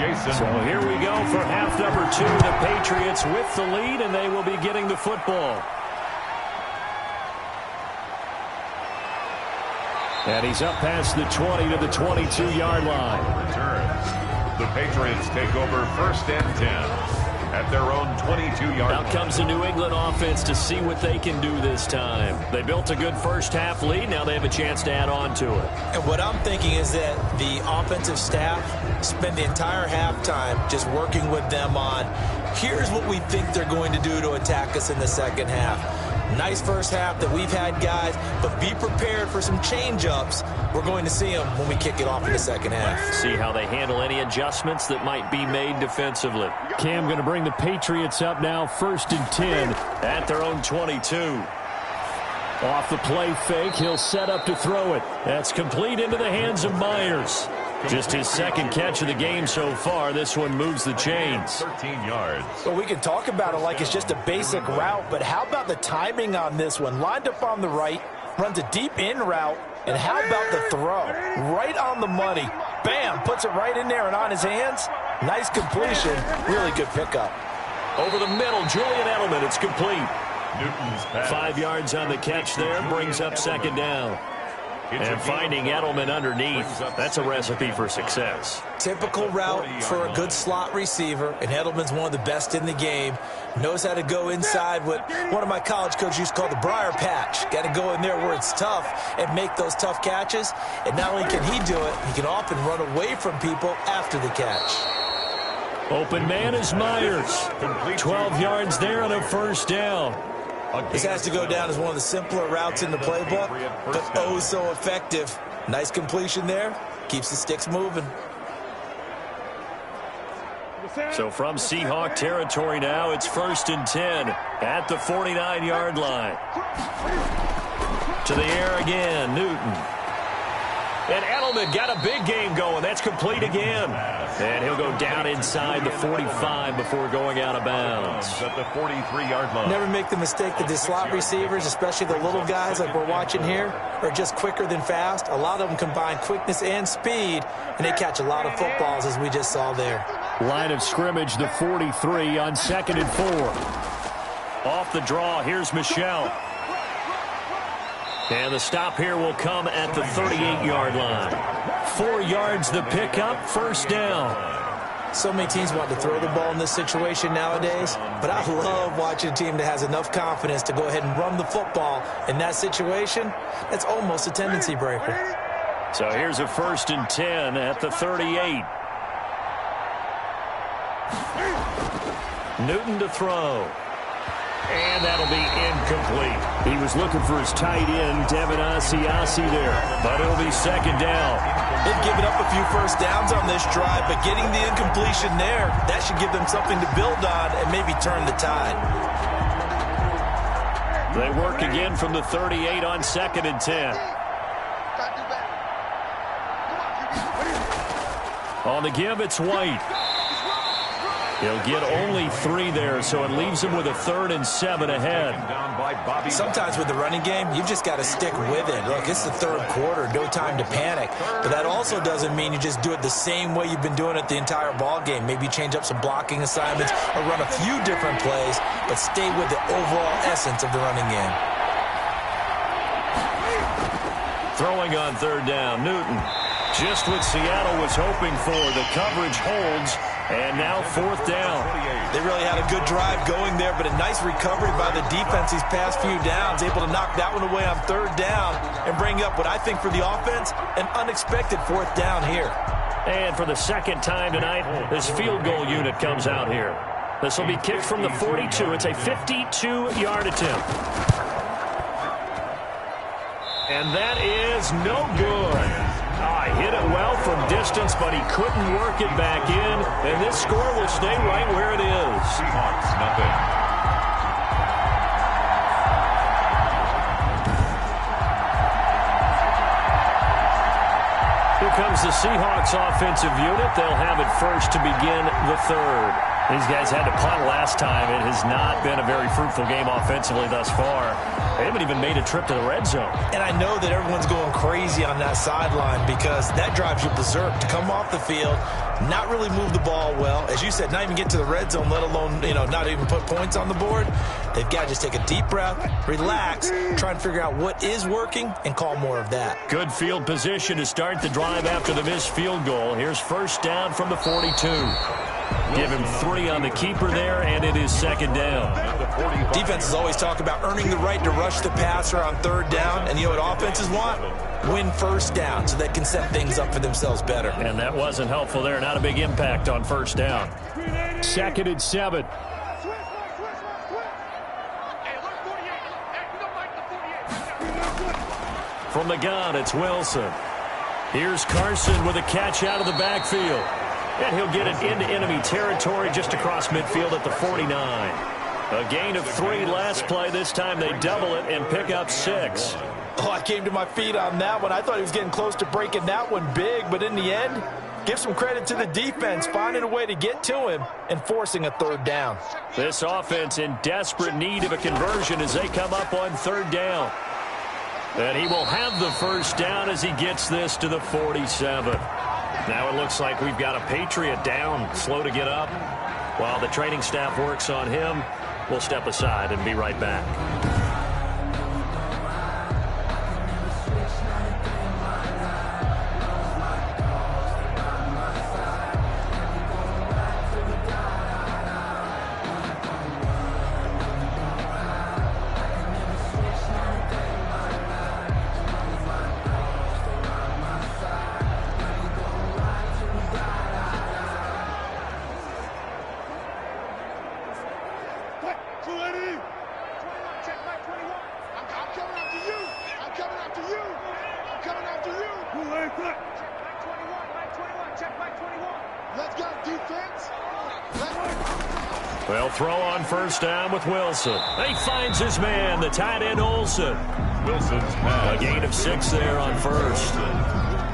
Jason. So here we go for half number 2. The Patriots with the lead, and they will be getting the football. And he's up past the 20 to the 22-yard line. Returns. The Patriots take over 1st and 10 at their own 22-yard line. Out comes the New England offense to see what they can do this time. They built a good first-half lead. Now they have a chance to add on to it. And what I'm thinking is that the offensive staff spend the entire halftime just working with them on, here's what we think they're going to do to attack us in the second half. Nice first half that we've had, guys, but be prepared for some change-ups. We're going to see them when we kick it off in the second half. See how they handle any adjustments that might be made defensively. Cam going to bring the Patriots up now, 1st and 10 at their own 22. Off the play fake, he'll set up to throw it. That's complete into the hands of Myers. Just his second catch of the game so far. This one moves the chains. 13 yards. Well, we can talk about it like it's just a basic route, but how about the timing on this one? Lined up on the right, runs a deep in route, and how about the throw? Right on the money. Bam, puts it right in there and on his hands. Nice completion. Really good pickup. Over the middle, Julian Edelman. It's complete. Newton's pass. 5 yards on the catch there. Brings up 2nd down. And finding Edelman underneath, that's a recipe for success. Typical route for a good slot receiver, and Edelman's one of the best in the game. Knows how to go inside what one of my college coaches used to call the briar patch. Got to go in there where it's tough and make those tough catches. And not only can he do it, he can often run away from people after the catch. Open man is Myers. 12 yards there and a 1st down. This has to go down as one of the simpler routes in the playbook, but oh so effective. Nice completion there. Keeps the sticks moving. So from Seahawk territory now, it's 1st and 10 at the 49-yard line. To the air again, Newton. And Edelman got a big game going. That's complete again. And he'll go down inside the 45 before going out of bounds. At the 43-yard line. Never make the mistake that the slot receivers, especially the little guys like we're watching here, are just quicker than fast. A lot of them combine quickness and speed, and they catch a lot of footballs, as we just saw there. Line of scrimmage, the 43 on 2nd and 4. Off the draw, here's Michel. And the stop here will come at the 38-yard line. 4 yards the pickup, 1st down. So many teams want to throw the ball in this situation nowadays, but I love watching a team that has enough confidence to go ahead and run the football. In that situation, that's almost a tendency breaker. So here's a 1st and 10 at the 38. Newton to throw. And that'll be incomplete. He was looking for his tight end, Devin Asiasi there, but it'll be 2nd down. They've given up a few 1st downs on this drive, but getting the incompletion there, that should give them something to build on and maybe turn the tide. They work again from the 38 on 2nd and 10. On the give, it's White. He'll get only 3 there, so it leaves him with a 3rd and 7 ahead. Sometimes with the running game, you've just got to stick with it. Look, it's the 3rd quarter, no time to panic. But that also doesn't mean you just do it the same way you've been doing it the entire ball game. Maybe change up some blocking assignments or run a few different plays, but stay with the overall essence of the running game. Throwing on 3rd down, Newton. Just what Seattle was hoping for. The coverage holds, and now 4th down. They really had a good drive going there, but a nice recovery by the defense these past few downs, able to knock that one away on 3rd down and bring up what I think for the offense, an unexpected 4th down here. And for the 2nd time tonight, this field goal unit comes out here. This will be kicked from the 42. It's a 52-yard attempt. And that is no good. Hit it well from distance, but he couldn't work it back in. And this score will stay right where it is. Seahawks, nothing. Here comes the Seahawks offensive unit. They'll have it first to begin the 3rd. These guys had to punt last time. It has not been a very fruitful game offensively thus far. They haven't even made a trip to the red zone. And I know that everyone's going crazy on that sideline because that drives you berserk to come off the field, not really move the ball well. As you said, not even get to the red zone, let alone, not even put points on the board. They've got to just take a deep breath, relax, try and figure out what is working, and call more of that. Good field position to start the drive after the missed field goal. Here's first down from the 42. Give him 3 on the keeper there, and it is second down. Defenses always talk about earning the right to rush the passer on third down, and you know what offenses want? Win first down so they can set things up for themselves better. And that wasn't helpful there. Not a big impact on first down. Second and 7. From the gun, it's Wilson. Here's Carson with a catch out of the backfield. And he'll get it into enemy territory just across midfield at the 49. A gain of 3 last play. This time they double it and pick up 6. Oh, I came to my feet on that one. I thought he was getting close to breaking that one big, but in the end, give some credit to the defense, finding a way to get to him and forcing a third down. This offense in desperate need of a conversion as they come up on third down. And he will have the first down as he gets this to the 47. Now it looks like we've got a Patriot down, slow to get up. While the training staff works on him, we'll step aside and be right back. Well, throw on first down with Wilson. He finds his man, the tight end Olsen. Wilson's a gain of 6 there on first.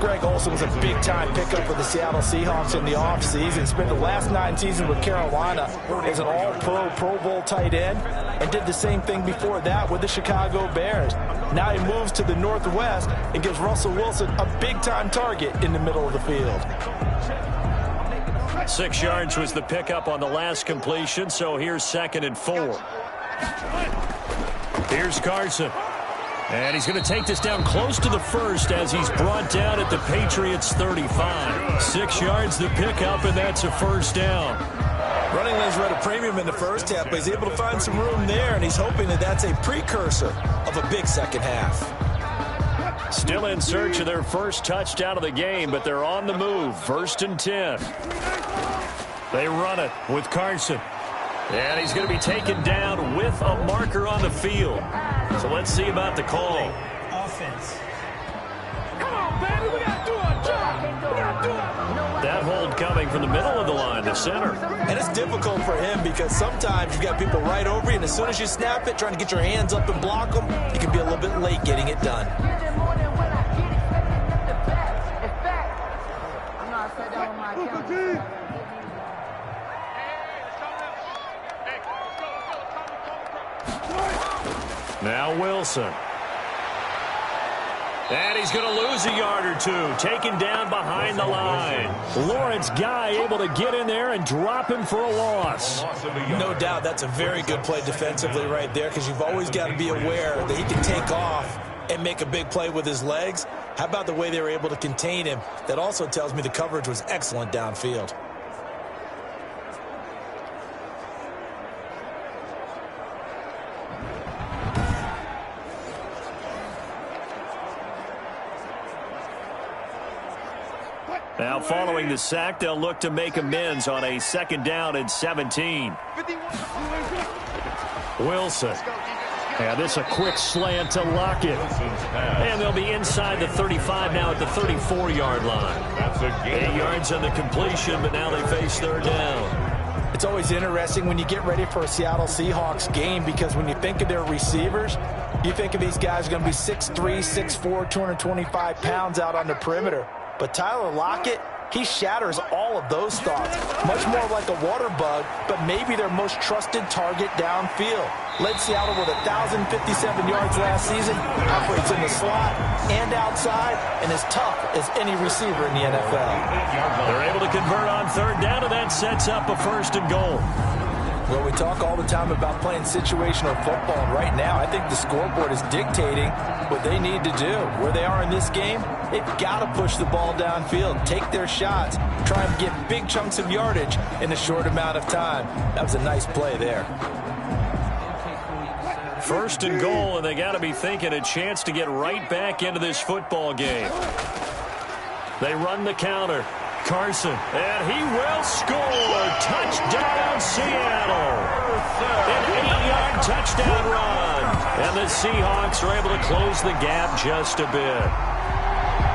Greg Olsen was a big-time pickup for the Seattle Seahawks in the offseason. Spent the last 9 seasons with Carolina as an all-pro, Pro Bowl tight end, and did the same thing before that with the Chicago Bears. Now he moves to the Northwest and gives Russell Wilson a big-time target in the middle of the field. 6 yards was the pickup on the last completion, so here's 2nd and 4. Here's Carson. And he's going to take this down close to the first as he's brought down at the Patriots 35. 6 yards the pickup, and that's a first down. Running lanes were at a premium in the first half, but he's able to find some room there, and he's hoping that that's a precursor of a big second half. Still in search of their first touchdown of the game, but they're on the move. 1st and 10. They run it with Carson. And he's going to be taken down with a marker on the field. So let's see about the call. Offense. Come on, baby. We got to do our job. We got to do it. That hold coming from the middle of the line, the center. And it's difficult for him because sometimes you've got people right over you, and as soon as you snap it, trying to get your hands up and block them, you can be a little bit late getting it done. Now Wilson. And he's going to lose a yard or 2. Taken down behind the line. Lawrence Guy able to get in there and drop him for a loss. No doubt that's a very good play defensively right there because you've always got to be aware that he can take off and make a big play with his legs. How about the way they were able to contain him? That also tells me the coverage was excellent downfield. Now following the sack, they'll look to make amends on a 2nd down and 17. Wilson. And this a quick slant to Lockett. And they'll be inside the 35 now at the 34-yard line. 8 yards on the completion, but now they face 3rd down. It's always interesting when you get ready for a Seattle Seahawks game because when you think of their receivers, you think of these guys going to be 6'3", 6'4", 225 pounds out on the perimeter. But Tyler Lockett, He shatters all of those thoughts, much more like a water bug, but maybe their most trusted target downfield. Led Seattle with 1,057 yards last season, operates in the slot and outside, and is tough as any receiver in the NFL. They're able to convert on third down, and that sets up a 1st and goal. Well, we talk all the time about playing situational football, and right now I think the scoreboard is dictating what they need to do. Where they are in this game, they've got to push the ball downfield, take their shots, try and get big chunks of yardage in a short amount of time. That was a nice play there. 1st and goal, and they got to be thinking a chance to get right back into this football game. They run the counter. Carson, and he will score. Touchdown, Seattle. An 8-yard touchdown run. And the Seahawks are able to close the gap just a bit.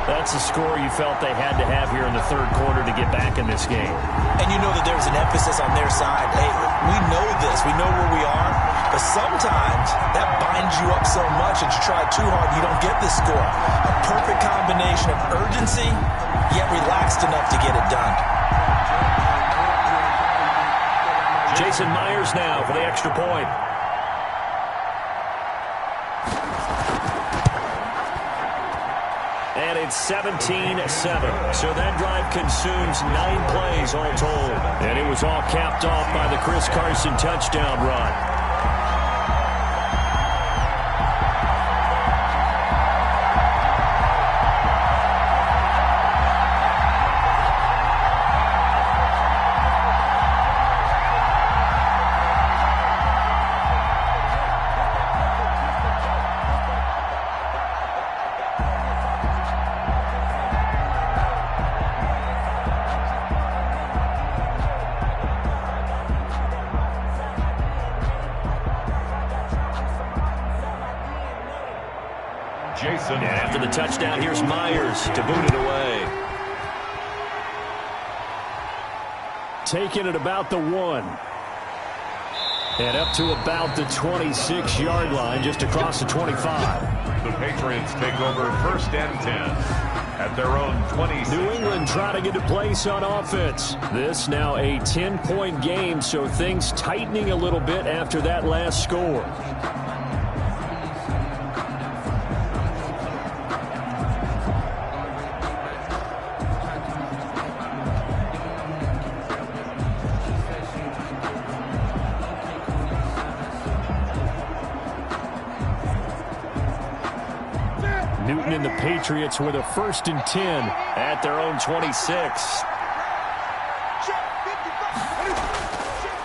That's a score you felt they had to have here in the 3rd quarter to get back in this game. And you know that there's an emphasis on their side. Hey, we know this. We know where we are. But sometimes that binds you up so much that you try too hard, you don't get this score. A perfect combination of urgency, yet relaxed enough to get it done. Jason Myers now for the extra point. And it's 17-7. So that drive consumes 9 plays all told. And it was all capped off by the Chris Carson touchdown run. And after the touchdown, here's Myers to boot it away. Taking it about the 1. And up to about the 26-yard line, just across the 25. The Patriots take over 1st and 10 at their own 26. New England trying to get a place on offense. This now a 10-point game, so things tightening a little bit after that last score. Newton and the Patriots with a 1st and 10 at their own 26.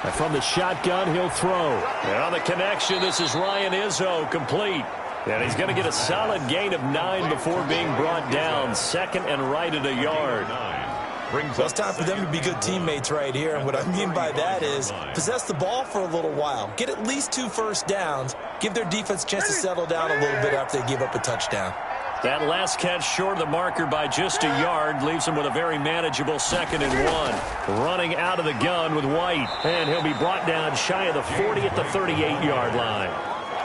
And from the shotgun, he'll throw. And on the connection, this is Ryan Izzo, complete. And he's going to get a solid gain of 9 before being brought down. 2nd and right at a yard. Well, it's time for them to be good teammates right here. And what I mean by that is possess the ball for a little while. Get at least 2 first downs. Give their defense a chance to settle down a little bit after they give up a touchdown. That last catch short of the marker by just a yard leaves him with a very manageable 2nd and 1. Running out of the gun with White. And he'll be brought down shy of the 40 at the 38-yard line.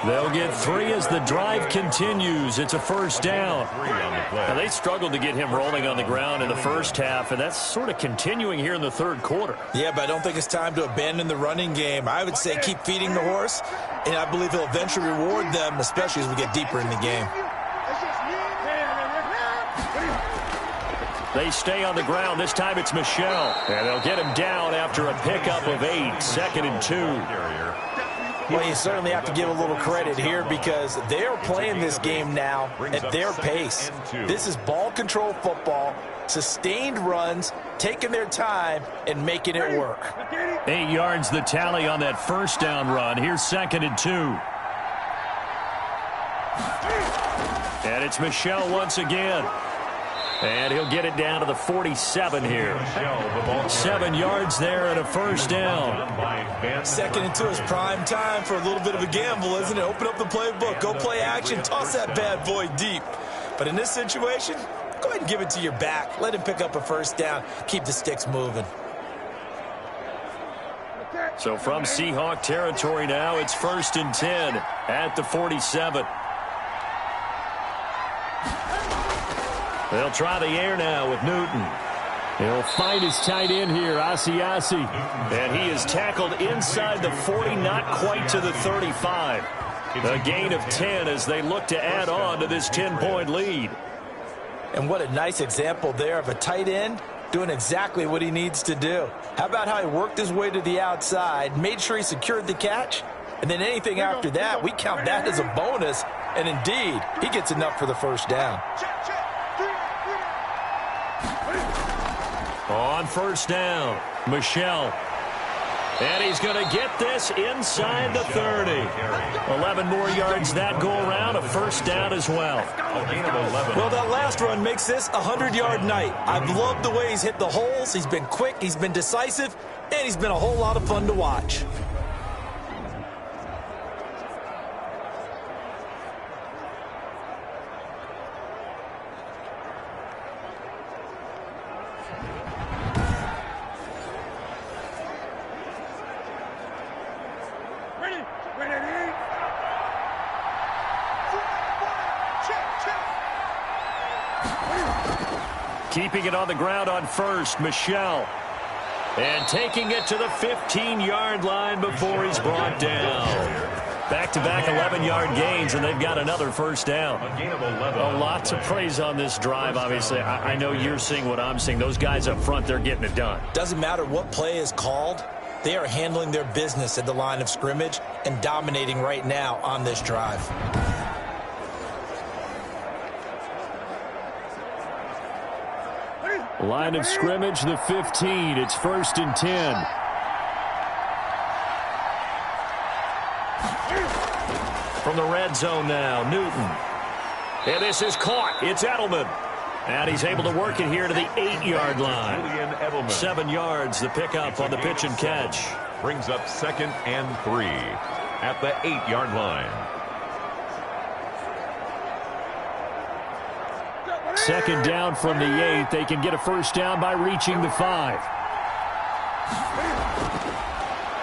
They'll get 3 as the drive continues. It's a 1st down. Now, they struggled to get him rolling on the ground in the 1st half, and that's sort of continuing here in the 3rd quarter. Yeah, but I don't think it's time to abandon the running game. I would say keep feeding the horse, and I believe he'll eventually reward them, especially as we get deeper in the game. They stay on the ground. This time it's Michel. And they'll get him down after a pickup of 8. 2nd and 2. Well, you certainly have to give a little credit here because they're playing this game now at their pace. This is ball control football, sustained runs, taking their time, and making it work. 8 yards the tally on that 1st down run. Here's 2nd and 2. And it's Michel once again. And he'll get it down to the 47 here. 7 yards there and a 1st down. 2nd and 2 is prime time for a little bit of a gamble, isn't it? Open up the playbook, go play action, toss that bad boy deep. But in this situation, go ahead and give it to your back. Let him pick up a 1st down. Keep the sticks moving. So from Seahawk territory now, it's 1st and 10 at the 47. They'll try the air now with Newton. He'll find his tight end here, Asiasi. And he is tackled inside the 40, not quite to the 35. A gain of 10 as they look to add on to this 10-point lead. And what a nice example there of a tight end doing exactly what he needs to do. How about how he worked his way to the outside, made sure he secured the catch, and then anything after that, we count that as a bonus. And indeed, he gets enough for the first down. On first down, Michel. And he's going to get this inside the 30. 11 more yards that go around, a first down as well. Well, that last run makes this a 100-yard night. I've loved the way he's hit the holes. He's been quick, he's been decisive, and he's been a whole lot of fun to watch. Keeping it on the ground on first, Michel. And taking it to the 15-yard line before he's brought down. Back-to-back 11-yard gains, and they've got another first down. A lot to praise on this drive, obviously. I know you're seeing what I'm seeing. Those guys up front, they're getting it done. Doesn't matter what play is called. They are handling their business at the line of scrimmage and dominating right now on this drive. Line of scrimmage, the 15. It's 1st and 10. From the red zone now, Newton. And this is caught. It's Edelman. And he's able to work it here to the 8-yard line. 7 yards, the pickup on the pitch and catch. Brings up 2nd and 3 at the 8-yard line. 2nd down from the 8. They can get a first down by reaching the 5.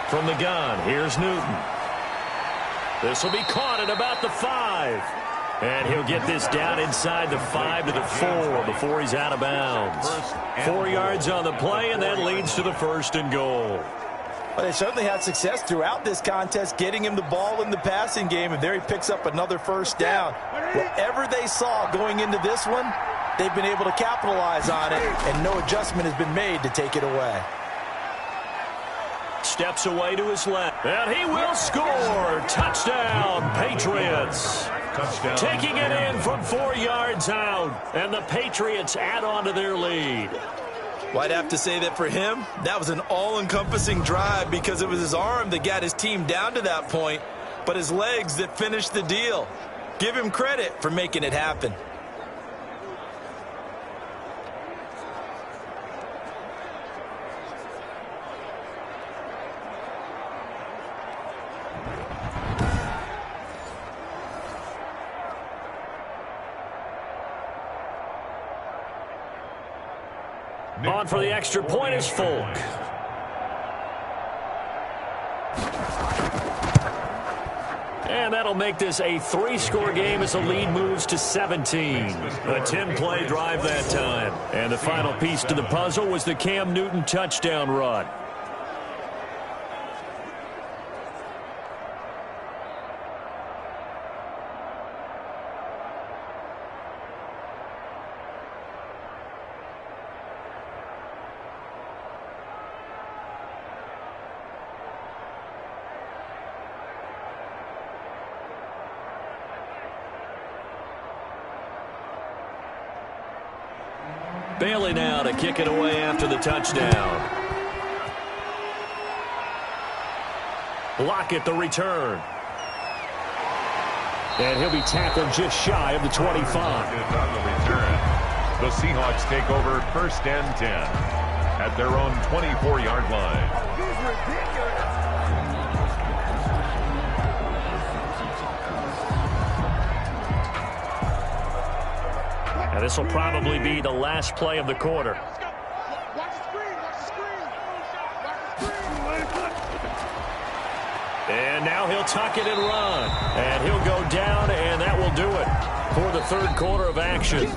From the gun, here's Newton. This will be caught at about the 5. And he'll get this down inside the 5 to the 4 before he's out of bounds. 4 yards on the play, and that leads to the 1st and goal. Well, they certainly had success throughout this contest getting him the ball in the passing game, and there he picks up another first down. Whatever they saw going into this one, they've been able to capitalize on it, and no adjustment has been made to take it away. Steps away to his left, and he will score. Touchdown, Patriots. Touchdown. Taking it in from 4 yards out, and the Patriots add on to their lead. Well, I'd have to say that for him, that was an all-encompassing drive because it was his arm that got his team down to that point, but his legs that finished the deal. Give him credit for making it happen. On for the extra point is Folk. And that'll make this a 3-score game as the lead moves to 17. A 10-play drive that time. And the final piece to the puzzle was the Cam Newton touchdown run. Bailey now to kick it away after the touchdown. Lockett the return. And he'll be tackled just shy of the 25. On the return, the Seahawks take over 1st and 10 at their own 24-yard line. He's ridiculous. And this will probably be the last play of the quarter. Watch the screen. Watch the screen. Watch the screen. And now he'll tuck it and run. And he'll go down, and that will do it. for the third quarter of action.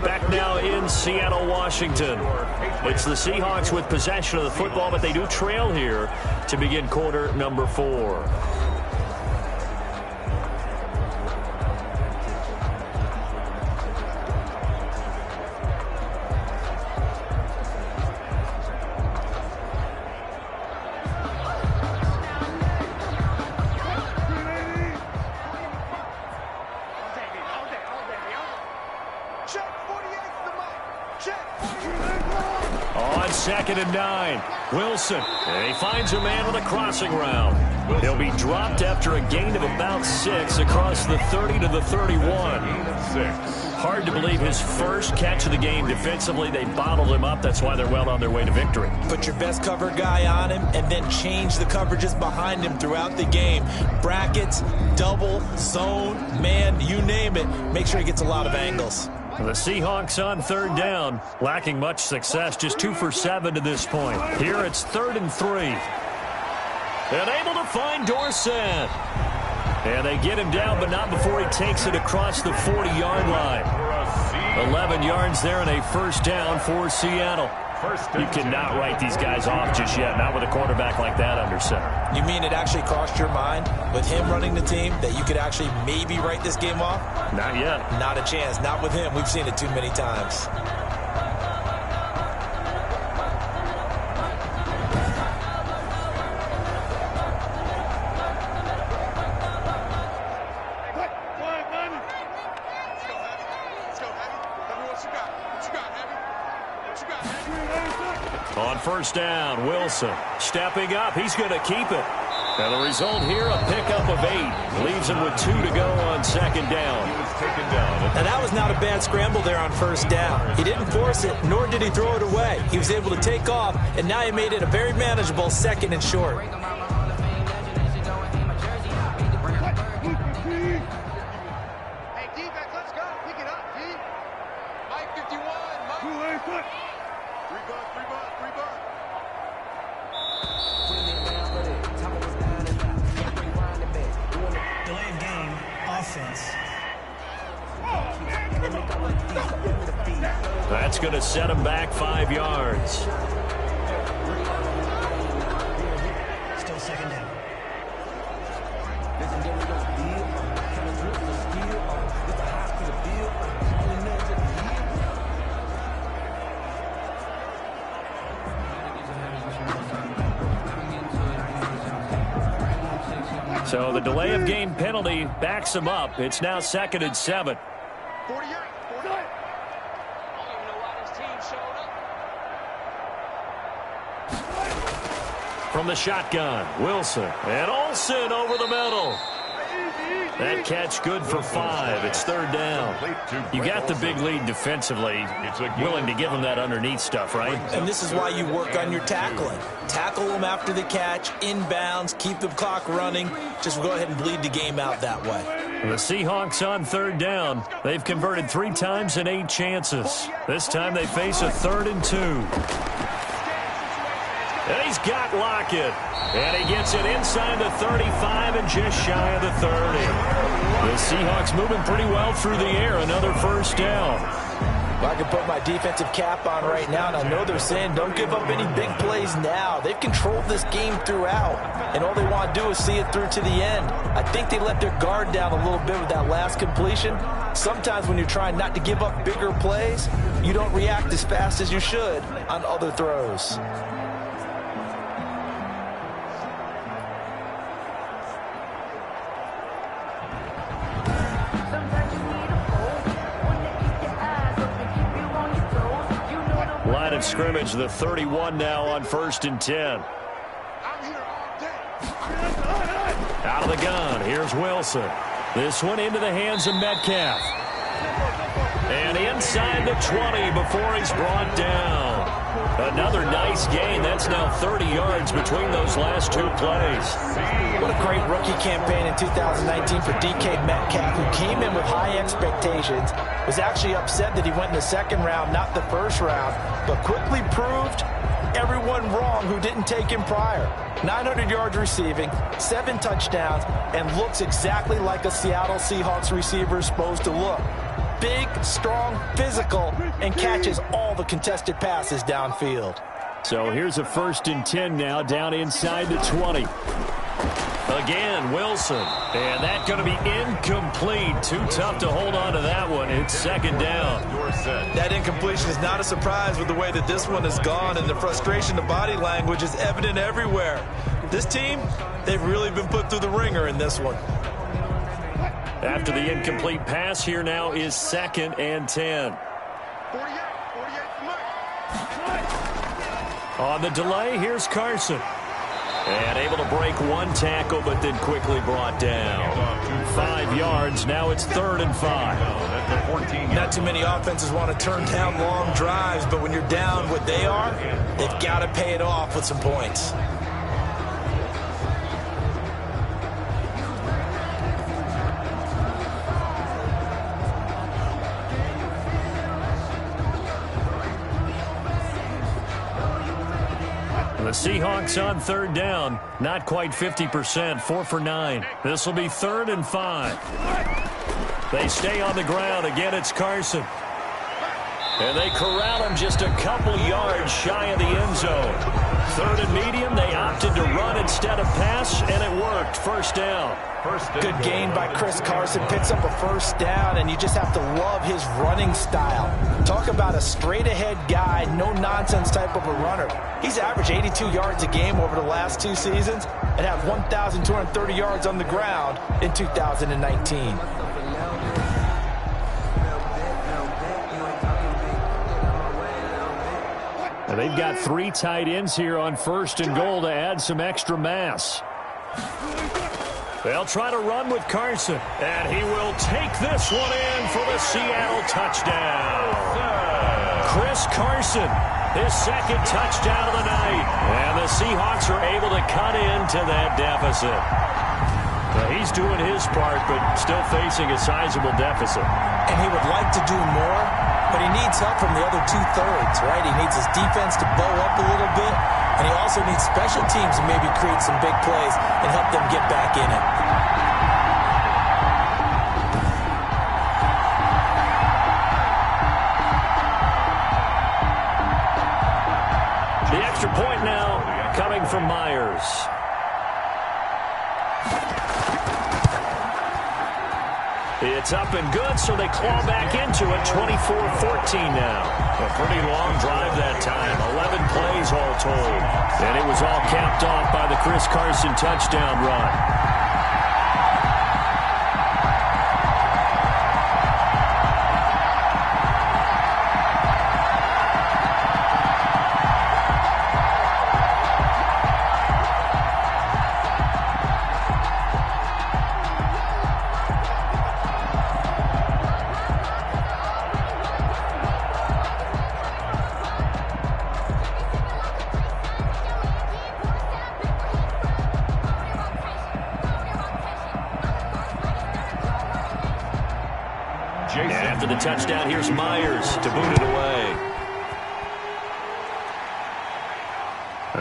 Back now in Seattle, Washington. It's the Seahawks with possession of the football, but they do trail here to begin quarter number 4. On 2nd and 9, Wilson. And he finds a man with a crossing route. He'll be dropped after a gain of about 6 across the 30 to the 31. Hard to believe his first catch of the game defensively. They bottled him up. That's why they're well on their way to victory. Put your best cover guy on him and then change the coverages behind him throughout the game. Brackets, double, zone, man, you name it. Make sure he gets a lot of angles. The Seahawks on 3rd down, lacking much success, just 2 for 7 to this point. Here it's 3rd and 3. And able to find Dorsett. And they get him down, but not before he takes it across the 40-yard line. 11 yards there and a first down for Seattle. You cannot write these guys off just yet, not with a quarterback like that under center. You mean it actually crossed your mind with him running the team that you could actually maybe write this game off? Not yet. Not a chance. Not with him. We've seen it too many times. On 1st down, Wilson stepping up. He's going to keep it. And the result here, a pickup of 8. Leaves him with 2 to go on 2nd down. Now, that was not a bad scramble there on 1st down. He didn't force it, nor did he throw it away. He was able to take off, and now he made it a very manageable 2nd and short. Hey, defense, let's go. Pick it up, D. Mike 51. Mike. 3 bucks. Delay of game, offense. That's going to set him back 5 yards. Still 2nd down. So the delay of game penalty backs him up. It's now 2nd and 7. 48. From the shotgun, Wilson. And Olsen over the middle. That catch good for 5. It's 3rd down. You got the big lead defensively. Willing to give them that underneath stuff, right? And this is why you work on your tackling. Tackle them after the catch, inbounds, keep the clock running. Just go ahead and bleed the game out that way. The Seahawks on 3rd down. They've converted 3 times in 8 chances. This time they face a 3rd and 2. And he's got Lockett. And he gets it inside the 35 and just shy of the 30. The Seahawks moving pretty well through the air. Another first down. Well, I can put my defensive cap on right now, and I know they're saying don't give up any big plays now. They've controlled this game throughout, and all they want to do is see it through to the end. I think they let their guard down a little bit with that last completion. Sometimes when you're trying not to give up bigger plays, you don't react as fast as you should on other throws. Line of scrimmage, the 31 now on 1st and 10. Out of the gun, here's Wilson. This one into the hands of Metcalf. And inside the 20 before he's brought down. Another nice gain. That's now 30 yards between those last 2 plays. What a great rookie campaign in 2019 for DK Metcalf, who came in with high expectations, was actually upset that he went in the 2nd round, not the 1st round, but quickly proved everyone wrong who didn't take him prior. 900 yards receiving, 7 touchdowns, and looks exactly like a Seattle Seahawks receiver is supposed to look. Big, strong, physical, and catches all the contested passes downfield. So here's a 1st and 10 now, down inside the 20. Again, Wilson. And that's going to be incomplete. Too tough to hold on to that one. It's 2nd down. That incompletion is not a surprise with the way that this one has gone, and the frustration, the body language is evident everywhere. This team, they've really been put through the ringer in this one. After the incomplete pass, here now is 2nd and 10. 48, On the delay, here's Carson. And able to break 1 tackle, but then quickly brought down. 5 yards. Now it's 3rd and 5. Not too many offenses want to turn down long drives, but when you're down what they are, they've got to pay it off with some points. The Seahawks on 3rd down. Not quite 50%. 4 for 9. This will be 3rd and 5. They stay on the ground. Again, it's Carson. And they corral him just a couple yards shy of the end zone. 3rd and medium. They opted to run instead of pass, and it worked. 1st down. Good gain by Chris Carson. Picks up a 1st down, and you just have to love his running style. Talk about a straight-ahead guy, no-nonsense type of a runner. He's averaged 82 yards a game over the last 2 seasons and had 1,230 yards on the ground in 2019. And they've got 3 tight ends here on 1st and goal to add some extra mass. They'll try to run with Carson, and he will take this one in for the Seattle touchdown. Chris Carson, his 2nd touchdown of the night, and the Seahawks are able to cut into that deficit. Well, he's doing his part, but still facing a sizable deficit. And he would like to do more, but he needs help from the other 2/3, right? He needs his defense to bow up a little bit, and he also needs special teams to maybe create some big plays and help them get back in it. The extra point now coming from Myers. It's up and good, so they claw back into it. 24-14 now. A pretty long drive that time. 11 plays all told. And it was all capped off by the Chris Carson touchdown run. After the touchdown, here's Myers to boot it away.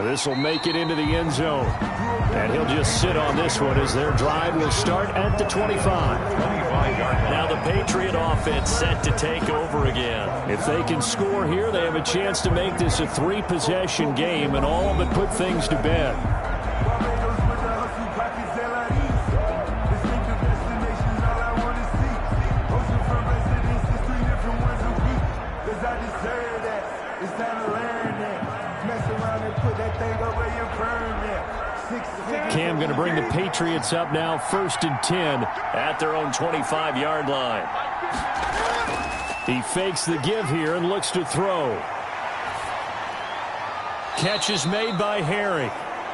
This will make it into the end zone. And he'll just sit on this one as their drive will start at the 25. Now the Patriot offense set to take over again. If they can score here, they have a chance to make this a 3-possession game and all but put things to bed. Cam going to bring the Patriots up now, 1st and 10 at their own 25-yard line. He fakes the give here and looks to throw. Catch is made by Harry.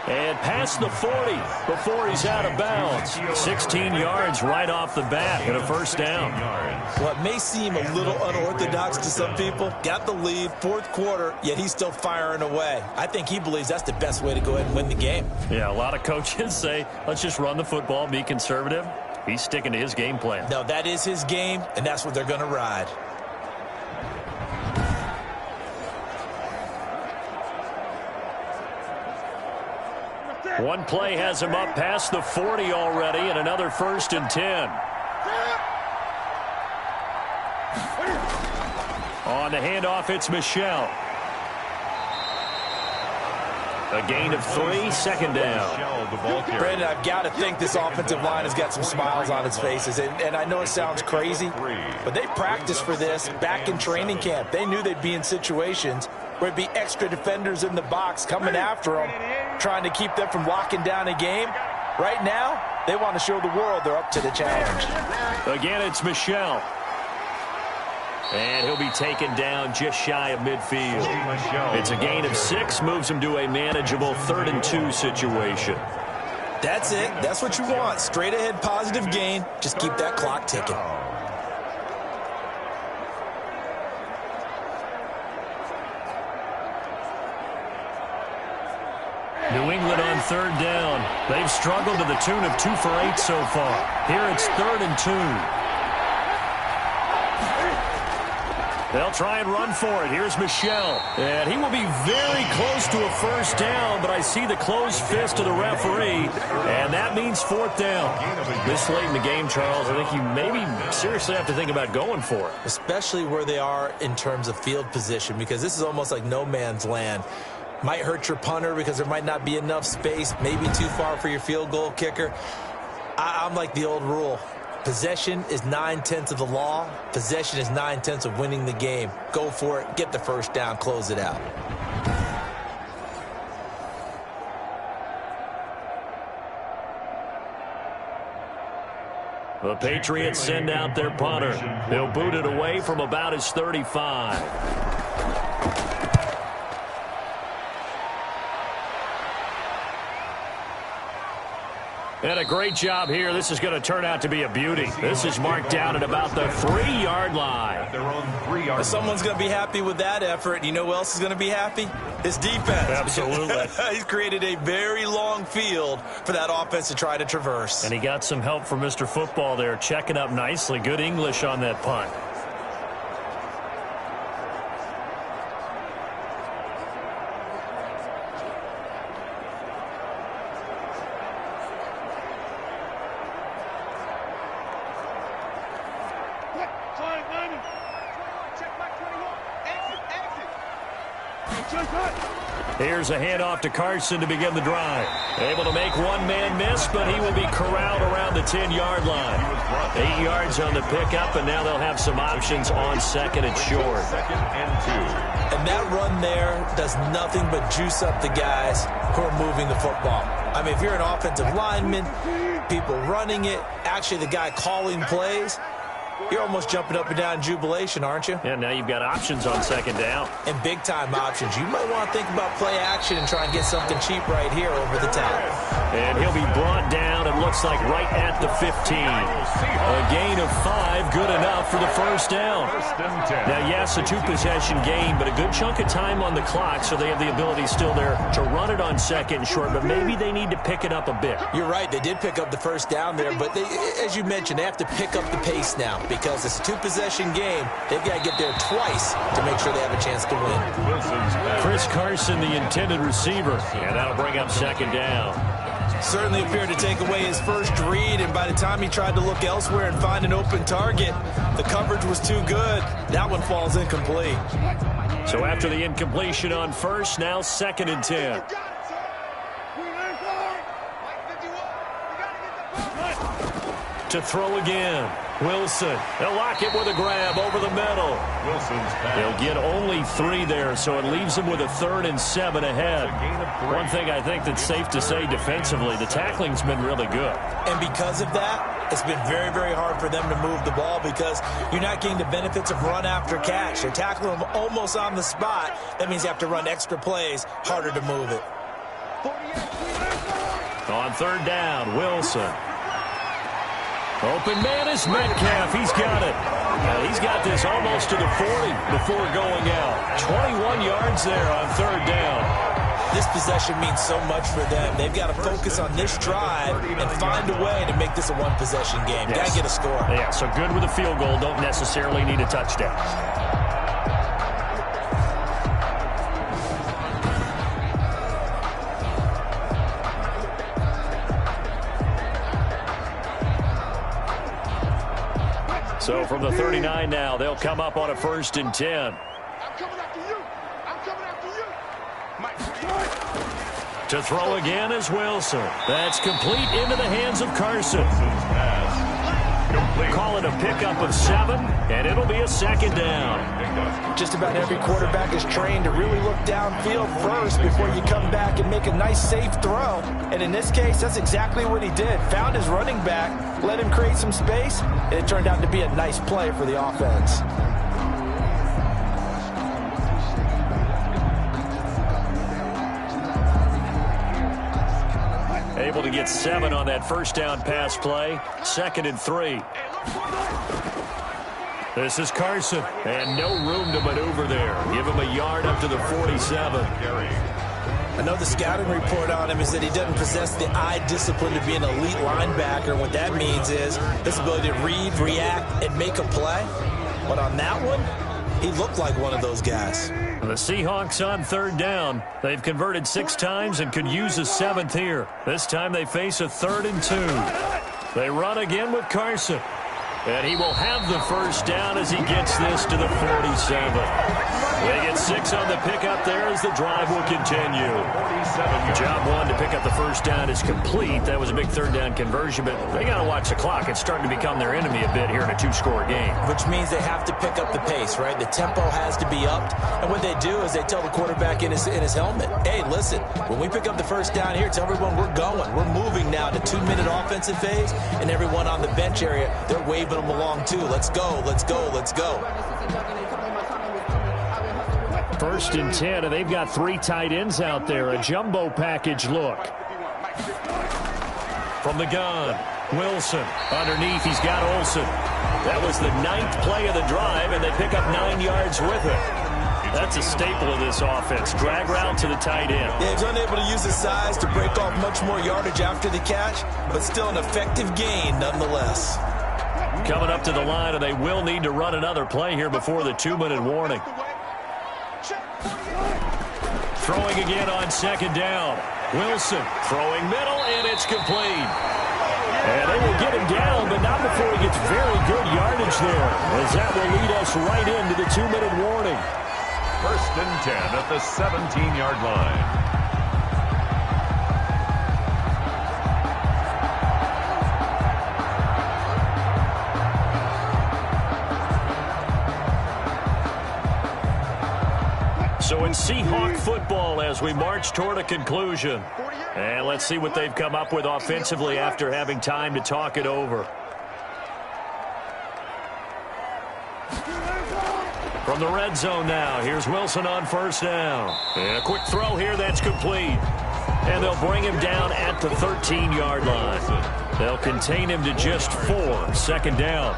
And past the 40 before he's out of bounds. 16 yards right off the bat and a 1st down. What may seem a little unorthodox to some people, got the lead, 4th quarter, yet he's still firing away. I think he believes that's the best way to go ahead and win the game. Yeah, a lot of coaches say, let's just run the football, be conservative. He's sticking to his game plan. No, that is his game, and that's what they're going to ride. One play has him up past the 40 already, and another 1st and 10. On the handoff, it's Michel. A gain of 3, 2nd down. Brandon, I've got to think this offensive line has got some smiles on its faces. And I know it sounds crazy, but they practiced for this back in training camp. They knew they'd be in situations where it'd be extra defenders in the box coming after them, trying to keep them from locking down a game. Right now, they want to show the world they're up to the challenge. Again, it's Michel. And he'll be taken down just shy of midfield. It's a gain of 6, moves him to a manageable 3rd and 2 situation. That's it. That's what you want. Straight ahead positive gain. Just keep that clock ticking. New England on 3rd down. They've struggled to the tune of 2 for 8 so far. Here it's 3rd and 2. They'll try and run for it. Here's Michel. And he will be very close to a 1st down, but I see the closed fist of the referee, and that means 4th down. This late in the game, Charles, I think you maybe seriously have to think about going for it. Especially where they are in terms of field position, because this is almost like no man's land. Might hurt your punter because there might not be enough space, maybe too far for your field goal kicker. I'm like the old rule. Possession is 9/10 of the law. Possession is 9/10 of winning the game. Go for it. Get the 1st down. Close it out. The Patriots send out their punter. They'll boot it away from about his 35. And a great job here. This is going to turn out to be a beauty. This is marked down at about the 3-yard line. Someone's going to be happy with that effort. You know who else is going to be happy? His defense. Absolutely. He's created a very long field for that offense to try to traverse. And he got some help from Mr. Football there, checking up nicely. Good English on that punt. Here's a handoff to Carson to begin the drive. Able to make one man miss, but he will be corralled around the 10-yard line. 8 yards on the pickup, and now they'll have some options on 2nd and short. 2nd and 2. And that run there does nothing but juice up the guys who are moving the football. I mean, if you're an offensive lineman, people running it, actually the guy calling plays, you're almost jumping up and down in jubilation, aren't you? Yeah, now you've got options on 2nd down. And big-time options. You might want to think about play action and try and get something cheap right here over the top. And he'll be brought down, it looks like, right at the 15. A gain of 5, good enough for the 1st down. Now, yes, a 2-possession game, but a good chunk of time on the clock, so they have the ability still there to run it on 2nd and short, but maybe they need to pick it up a bit. You're right, they did pick up the 1st down there, but they, as you mentioned, they have to pick up the pace now because it's a 2-possession game. They've got to get there twice to make sure they have a chance to win. Chris Carson, the intended receiver, and that'll bring up 2nd down. Certainly appeared to take away his first read, and by the time he tried to look elsewhere and find an open target, the coverage was too good. That one falls incomplete. So after the incompletion on 1st, now 2nd and 10. To throw again. Wilson. They'll lock it with a grab over the middle. They'll get only 3 there, so it leaves them with a 3rd and 7 ahead. One thing I think that's safe to say defensively, the tackling's been really good. And because of that, it's been very, very hard for them to move the ball because you're not getting the benefits of run after catch. They're tackling them almost on the spot. That means you have to run extra plays, harder to move it. On 3rd down, Wilson. Open man is Metcalf. He's got it. He's got this almost to the 40 before going out. 21 yards there on 3rd down. This possession means so much for them. They've got to focus on this drive and find a way to make this a 1-possession game. Yes. Got to get a score. Yeah, so good with a field goal. Don't necessarily need a touchdown. So from the 39 now, they'll come up on a 1st and 10. I'm coming after you. I'm coming after you. To throw again is Wilson. That's complete into the hands of Carson. Call it a pickup of 7, and it'll be a 2nd down. Just about every quarterback is trained to really look downfield first before you come back and make a nice, safe throw. And in this case, that's exactly what he did. Found his running back, let him create some space, and it turned out to be a nice play for the offense. Able to get 7 on that 1st down pass play. 2nd and 3. This is Carson, and no room to maneuver there. Give him a yard up to the 47. I know the scouting report on him is that he doesn't possess the eye discipline to be an elite linebacker. What that means is his ability to read, react, and make a play. But on that one, he looked like one of those guys. The Seahawks on 3rd down. They've converted 6 times and could use a 7th here. This time they face a 3rd and 2. They run again with Carson. And he will have the 1st down as he gets this to the 47. They get 6 on the pickup there as the drive will continue. Job 1 to pick up the 1st down is complete. That was a big 3rd down conversion, but they got to watch the clock. It's starting to become their enemy a bit here in a 2-score game. Which means they have to pick up the pace, right? The tempo has to be upped. And what they do is they tell the quarterback in his helmet, hey, listen, when we pick up the 1st down here, tell everyone we're going. We're moving now to 2-minute offensive phase, and everyone on the bench area, they're waving them along too. Let's go, let's go, let's go. 1st and 10, and they've got 3 tight ends out there. A jumbo package look. From the gun, Wilson. Underneath, he's got Olsen. That was the 9th play of the drive, and they pick up 9 yards with it. That's a staple of this offense. Drag route to the tight end. Yeah, he's unable to use his size to break off much more yardage after the catch, but still an effective gain nonetheless. Coming up to the line, and they will need to run another play here before the 2-minute warning. Throwing again on 2nd down. Wilson throwing middle, and it's complete. And they will get him down, but not before he gets very good yardage there, as that will lead us right into the 2-minute warning. 1st and 10 at the 17-yard line. So it's Seahawk football as we march toward a conclusion. And let's see what they've come up with offensively after having time to talk it over. From the red zone now, here's Wilson on 1st down. And a quick throw here, that's complete. And they'll bring him down at the 13-yard line. They'll contain him to just 4. 2nd down.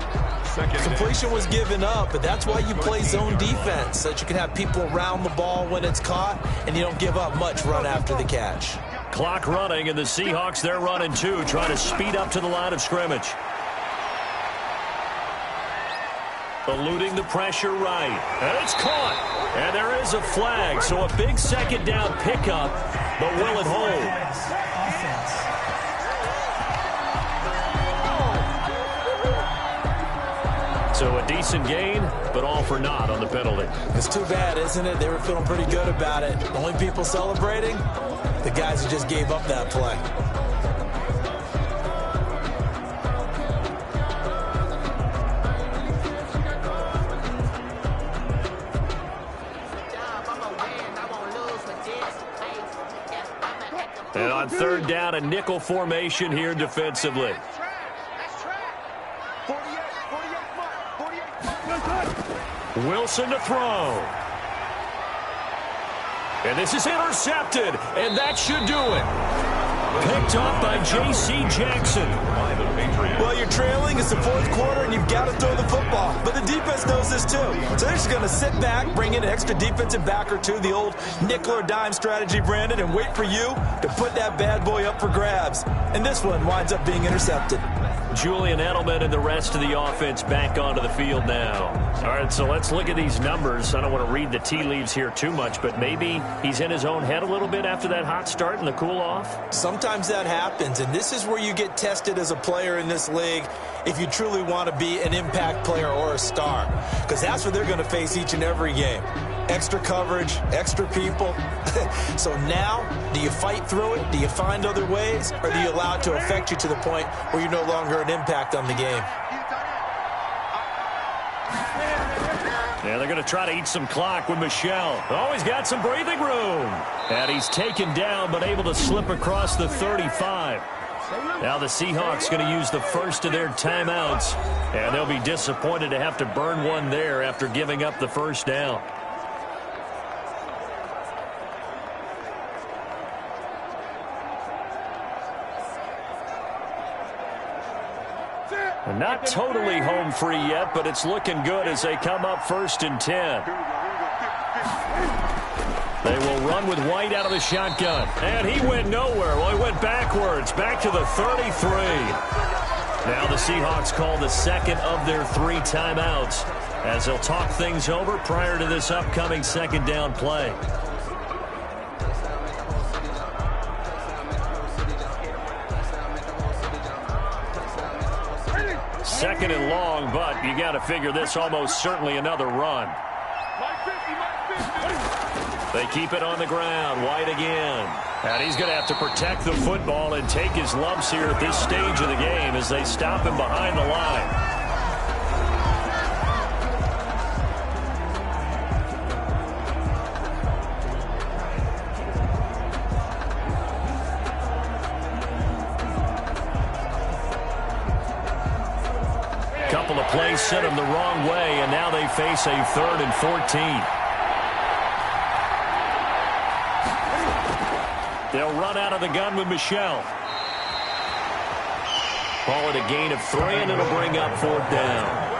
Completion was given up, but that's why you play zone defense, so that you can have people around the ball when it's caught, and you don't give up much run after the catch. Clock running, and the Seahawks, they're running too, trying to speed up to the line of scrimmage. Eluding the pressure right, and it's caught. And there is a flag, so a big 2nd down pickup, but will it hold? So a decent gain, but all for naught on the penalty. It's too bad, isn't it? They were feeling pretty good about it. The only people celebrating, the guys who just gave up that play. And on 3rd down, a nickel formation here defensively. Wilson to throw. And this is intercepted, and that should do it. Picked off by J.C. Jackson. Well, you're trailing. It's the 4th quarter, and you've got to throw the football. But the defense knows this, too. So they're just going to sit back, bring in an extra defensive back or two, the old nickel or dime strategy, Brandon, and wait for you to put that bad boy up for grabs. And this one winds up being intercepted. Julian Edelman and the rest of the offense back onto the field now. All right, so let's look at these numbers. I don't want to read the tea leaves here too much, but maybe he's in his own head a little bit after that hot start and the cool off. Sometimes that happens, and this is where you get tested as a player player in this league if you truly want to be an impact player or a star, because that's what they're going to face each and every game. Extra coverage, extra people. So now, do you fight through it? Do you find other ways? Or do you allow it to affect you to the point where you're no longer an impact on the game? Yeah, they're going to try to eat some clock with Michel. Oh, he's got some breathing room. And he's taken down, but able to slip across the 35. Now the Seahawks going to use the first of their timeouts. And they'll be disappointed to have to burn one there after giving up the first down. Not totally home free yet, but it's looking good as they come up 1st and 10. They will run with White out of the shotgun. And he went nowhere. Well, he went backwards, back to the 33. Now the Seahawks call the second of their 3 timeouts as they'll talk things over prior to this upcoming second down play. Second and long, but you got to figure this almost certainly another run. They keep it on the ground. White again. And he's going to have to protect the football and take his lumps here at this stage of the game as they stop him behind the line. Couple of plays sent them the wrong way, and now they face a 3rd and 14. They'll run out of the gun with Michel. Call it a gain of 3, and it'll bring up 4th down.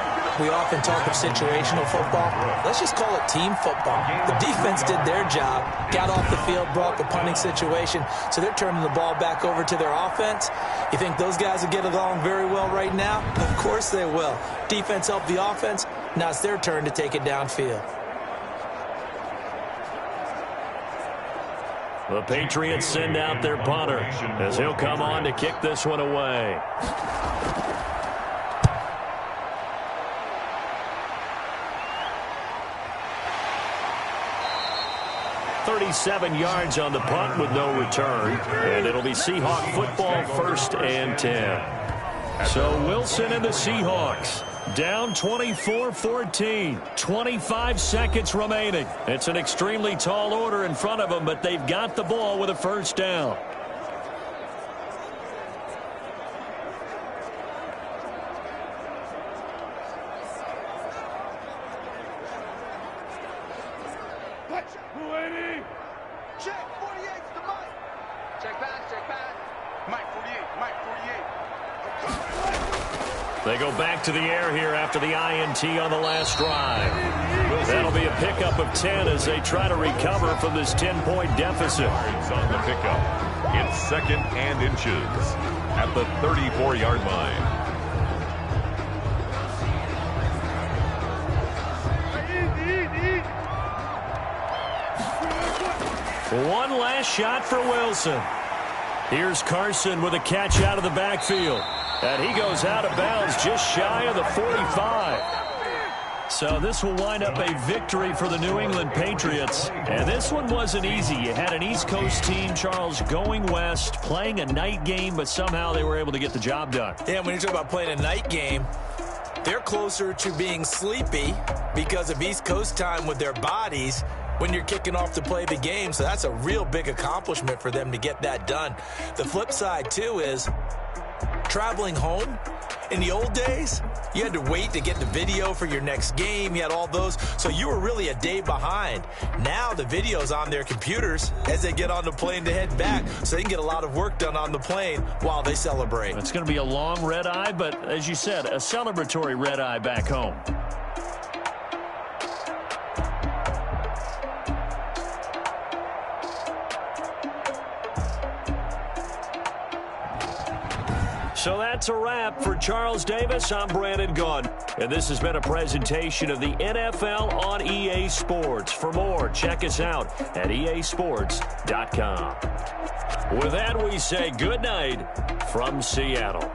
We often talk of situational football. Let's just call it team football. The defense did their job, got off the field, brought the punting situation, so they're turning the ball back over to their offense. You think those guys will get along very well right now? Of course they will. Defense helped the offense. Now it's their turn to take it downfield. The Patriots send out their punter as he'll come on to kick this one away. 37 yards on the punt with no return. And it'll be Seahawk football 1st and 10. So Wilson and the Seahawks down 24-14. 25 seconds remaining. It's an extremely tall order in front of them, but they've got the ball with a 1st down. Check, 48's the Mike. Check pass. Mike 48, Mike 48. They go back to the air here after the INT on the last drive. That'll be a pickup of 10 as they try to recover from this 10-point deficit. On the pickup. It's 2nd and inches at the 34-yard line. One last shot for Wilson. Here's Carson with a catch out of the backfield. And he goes out of bounds just shy of the 45. So this will wind up a victory for the New England Patriots. And this one wasn't easy. You had an East Coast team, Charles, going west, playing a night game, but somehow they were able to get the job done. Yeah, when you talk about playing a night game, they're closer to being sleepy because of East Coast time with their bodies when you're kicking off to play the game. So that's a real big accomplishment for them to get that done. The flip side, too, is traveling home. In the old days, you had to wait to get the video for your next game. You had all those. So you were really a day behind. Now the video's on their computers as they get on the plane to head back. So they can get a lot of work done on the plane while they celebrate. It's going to be a long red eye, but as you said, a celebratory red eye back home. So that's a wrap for Charles Davis. I'm Brandon Gunn. And this has been a presentation of the NFL on EA Sports. For more, check us out at easports.com. With that, we say good night from Seattle.